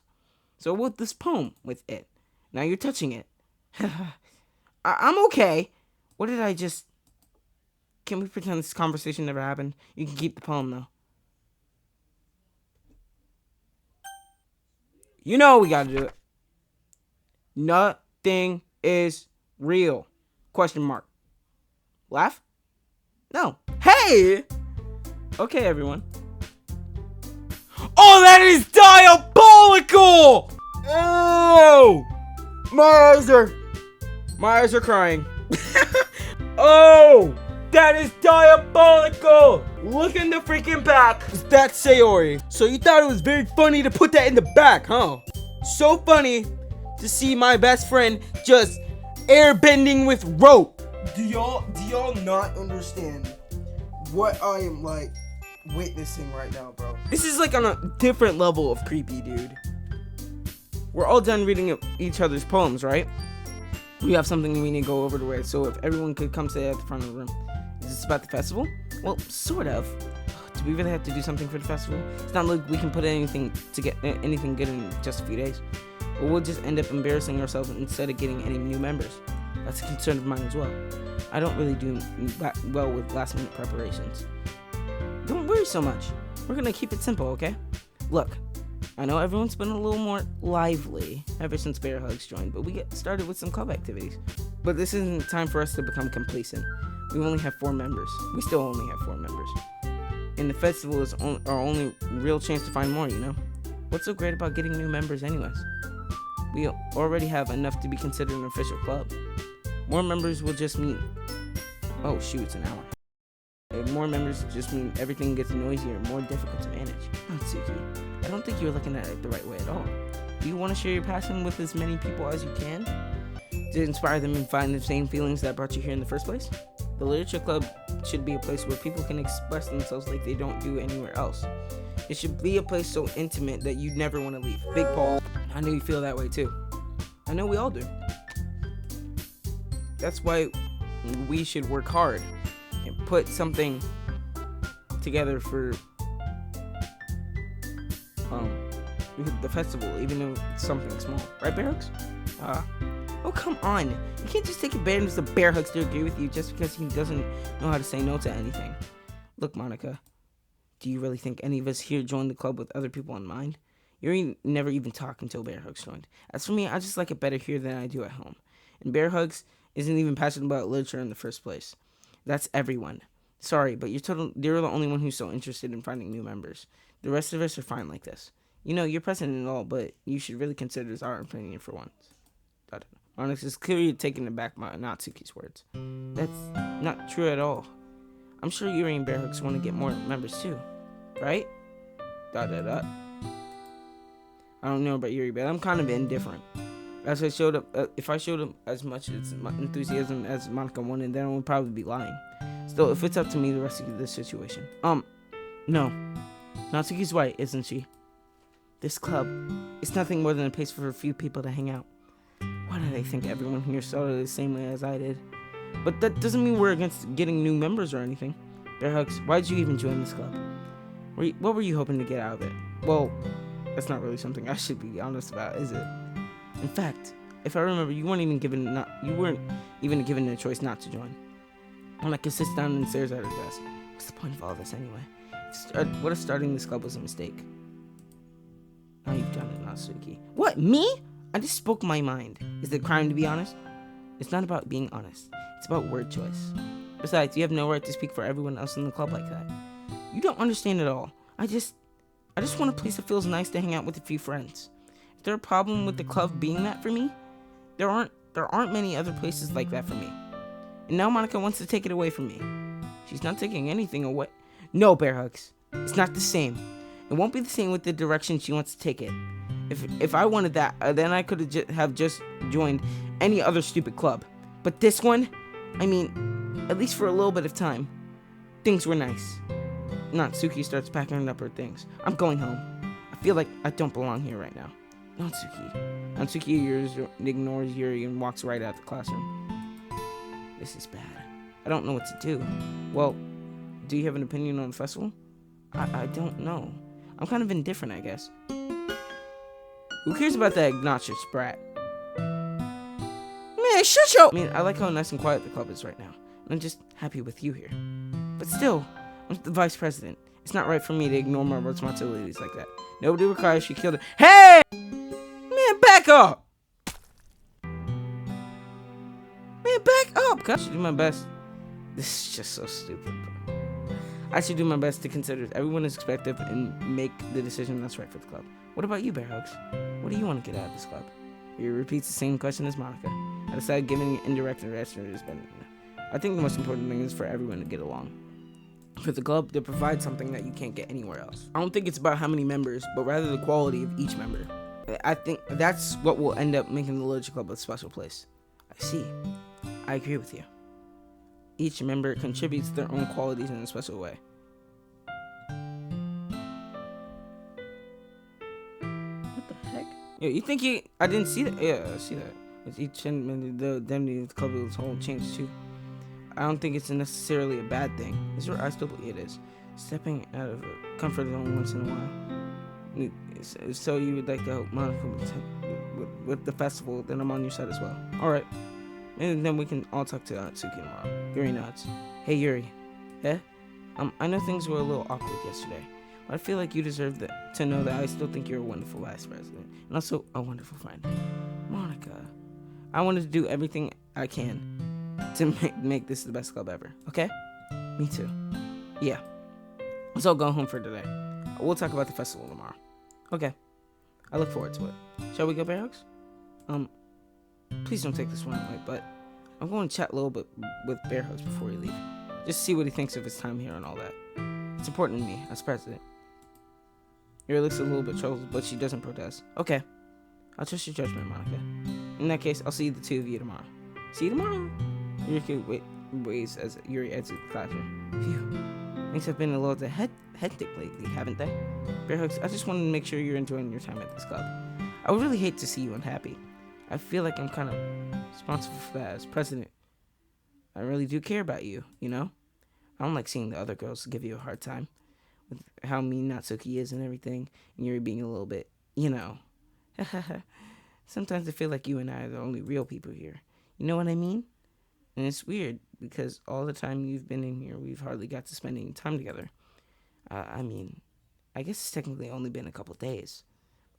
So with this poem with it, now you're touching it. I'm okay. What did I just? Can we pretend this conversation never happened? You can keep the poem though. You know we gotta do it. Nothing is real. Question mark. Laugh? No. Hey! Okay, everyone. Oh, that is diabolical! Oh! My eyes are crying. Oh! That is diabolical! Look in the freaking back. That's Sayori. So you thought it was very funny to put that in the back, huh? So funny to see my best friend just airbending with rope. Do y'all not understand what I am like witnessing right now, bro? This is like on a different level of creepy, dude. We're all done reading each other's poems, right? We have something we need to go over to it, so if everyone could come sit at the front of the room. Is this about the festival? Well, sort of. Do we really have to do something for the festival? It's not like we can put anything to get anything good in just a few days. But we'll just end up embarrassing ourselves instead of getting any new members. That's a concern of mine as well. I don't really do well with last minute preparations. Don't worry so much. We're gonna keep it simple, okay? Look, I know everyone's been a little more lively ever since BearHugs joined, but we get started with some club activities. But this isn't time for us to become complacent. We only have 4 members. We still only have 4 members. And the festival is our only real chance to find more, you know? What's so great about getting new members anyways? We already have enough to be considered an official club. More members will just mean... Oh shoot, it's an hour. And more members just mean everything gets noisier and more difficult to manage. Natsuki, I don't think you're looking at it the right way at all. Do you want to share your passion with as many people as you can? To inspire them and find the same feelings that brought you here in the first place? The literature club should be a place where people can express themselves like they don't do anywhere else. It should be a place so intimate that you'd never want to leave. Big Paul, I know you feel that way too. I know we all do. That's why we should work hard and put something together for the festival, even though it's something small. Right, BearHugs? Oh, come on. You can't just take advantage of BearHugs to agree with you just because he doesn't know how to say no to anything. Look, Monica, do you really think any of us here joined the club with other people in mind? You never even talk until BearHugs joined. As for me, I just like it better here than I do at home. And BearHugs isn't even passionate about literature in the first place. That's everyone. Sorry, but you're the only one who's so interested in finding new members. The rest of us are fine like this. You know, you're president and all, but you should really consider our opinion for once. Onyx is clearly taken aback by Natsuki's words. That's not true at all. I'm sure Yuri and BearHugs want to get more members too, right? I don't know about Yuri, but I'm kind of indifferent. As I showed up, if I showed up as much enthusiasm as Monica wanted, then I would probably be lying. Still, if it's up to me to rescue this situation, no, Natsuki's right, isn't she? This club, it's nothing more than a place for a few people to hang out. Why did I think everyone here started the same way as I did? But that doesn't mean we're against getting new members or anything. BearHugs, why did you even join this club? What were you hoping to get out of it? Well, that's not really something I should be honest about, is it? In fact, if I remember, you weren't even given a choice not to join. Monica sits down and stares at her desk. What's the point of all this anyway? What if starting this club was a mistake? Now you've done it, Natsuki. What, me? I just spoke my mind. Is it a crime to be honest? It's not about being honest. It's about word choice. Besides, you have no right to speak for everyone else in the club like that. You don't understand at all. I just want a place that feels nice to hang out with a few friends. Is there a problem with the club being that for me? There aren't many other places like that for me. And now Monica wants to take it away from me. She's not taking anything away. No, BearHugs. It's not the same. It won't be the same with the direction she wants to take it. If I wanted that, then I could have just joined any other stupid club. But this one, I mean, at least for a little bit of time, things were nice. Natsuki starts packing up her things. I'm going home. I feel like I don't belong here right now. Natsuki ignores Yuri and walks right out of the classroom. This is bad. I don't know what to do. Well, do you have an opinion on the festival? I don't know. I'm kind of indifferent, I guess. Who cares about that obnoxious brat? Man, shut your... I mean, I like how nice and quiet the club is right now. And I'm just happy with you here. But still, I'm the vice president. It's not right for me to ignore my responsibilities like that. Nobody requires she killed her. Hey! Man, back up! Man, back up! I should do my best. This is just so stupid, bro. I should do my best to consider everyone is expected and make the decision that's right for the club. What about you, BearHugs? What do you want to get out of this club? He repeats the same question as Monica. I decided giving an indirect answer is better. I think the most important thing is for everyone to get along. For the club to provide something that you can't get anywhere else. I don't think it's about how many members, but rather the quality of each member. I think that's what will end up making the Literature Club a special place. I see. I agree with you. Each member contributes their own qualities in a special way. What the heck? Yeah, you think I didn't see that? Yeah, I see that. With each member, the identity of the club as a whole changed too. I don't think it's necessarily a bad thing. I still believe it is. Stepping out of a comfort zone once in a while. So you would like to help Monica with the festival, then I'm on your side as well. Alright. And then we can all talk to Natsuki tomorrow. Yuri nods. Hey Yuri. Yeah? I know things were a little awkward yesterday, but I feel like you deserve to know that I still think you're a wonderful vice president. And also a wonderful friend. Monica. I wanted to do everything I can to make this the best club ever. Okay? Me too. Yeah. Let's all go home for today. We'll talk about the festival tomorrow. Okay. I look forward to it. Shall we go, BearHugs? Please don't take this one away, but I'm going to chat a little bit with BearHugs before we leave. Just see what he thinks of his time here and all that. It's important to me, as president. Yuri looks a little bit troubled, but she doesn't protest. Okay. I'll trust your judgment, Monica. In that case, I'll see the two of you tomorrow. See you tomorrow! Yuri waves as Yuri exits the classroom. Phew. Things have been a little hectic lately, haven't they? BearHugs, I just wanted to make sure you're enjoying your time at this club. I would really hate to see you unhappy. I feel like I'm kind of responsible for that as president. I really do care about you, you know? I don't like seeing the other girls give you a hard time with how mean Natsuki is and everything, and you're being a little bit, you know. Sometimes I feel like you and I are the only real people here. You know what I mean? And it's weird, because all the time you've been in here, we've hardly got to spend any time together. I mean, I guess it's technically only been a couple days.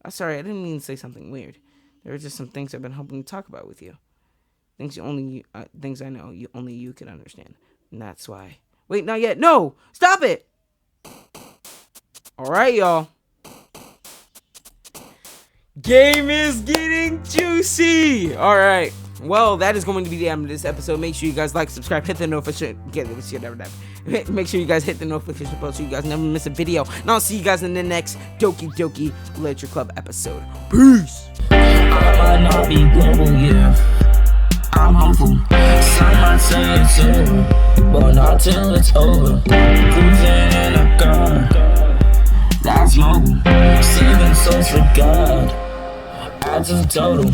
Sorry, I didn't mean to say something weird. There are just some things I've been hoping to talk about with you. Things I know only you can understand. And that's why. Wait, not yet. No! Stop it! Alright, y'all. Game is getting juicy. All right. Well, that is going to be the end of this episode. Make sure you guys like, subscribe, hit the notification. Make sure you guys hit the notification bell so you guys never miss a video. And I'll see you guys in the next Doki Doki Literature Club episode. Peace. I might not be global, yeah. I'm hopeful. Some might say it's over, but not till it's over. Cruising in a car that's mobile, saving souls for God. Adds a total.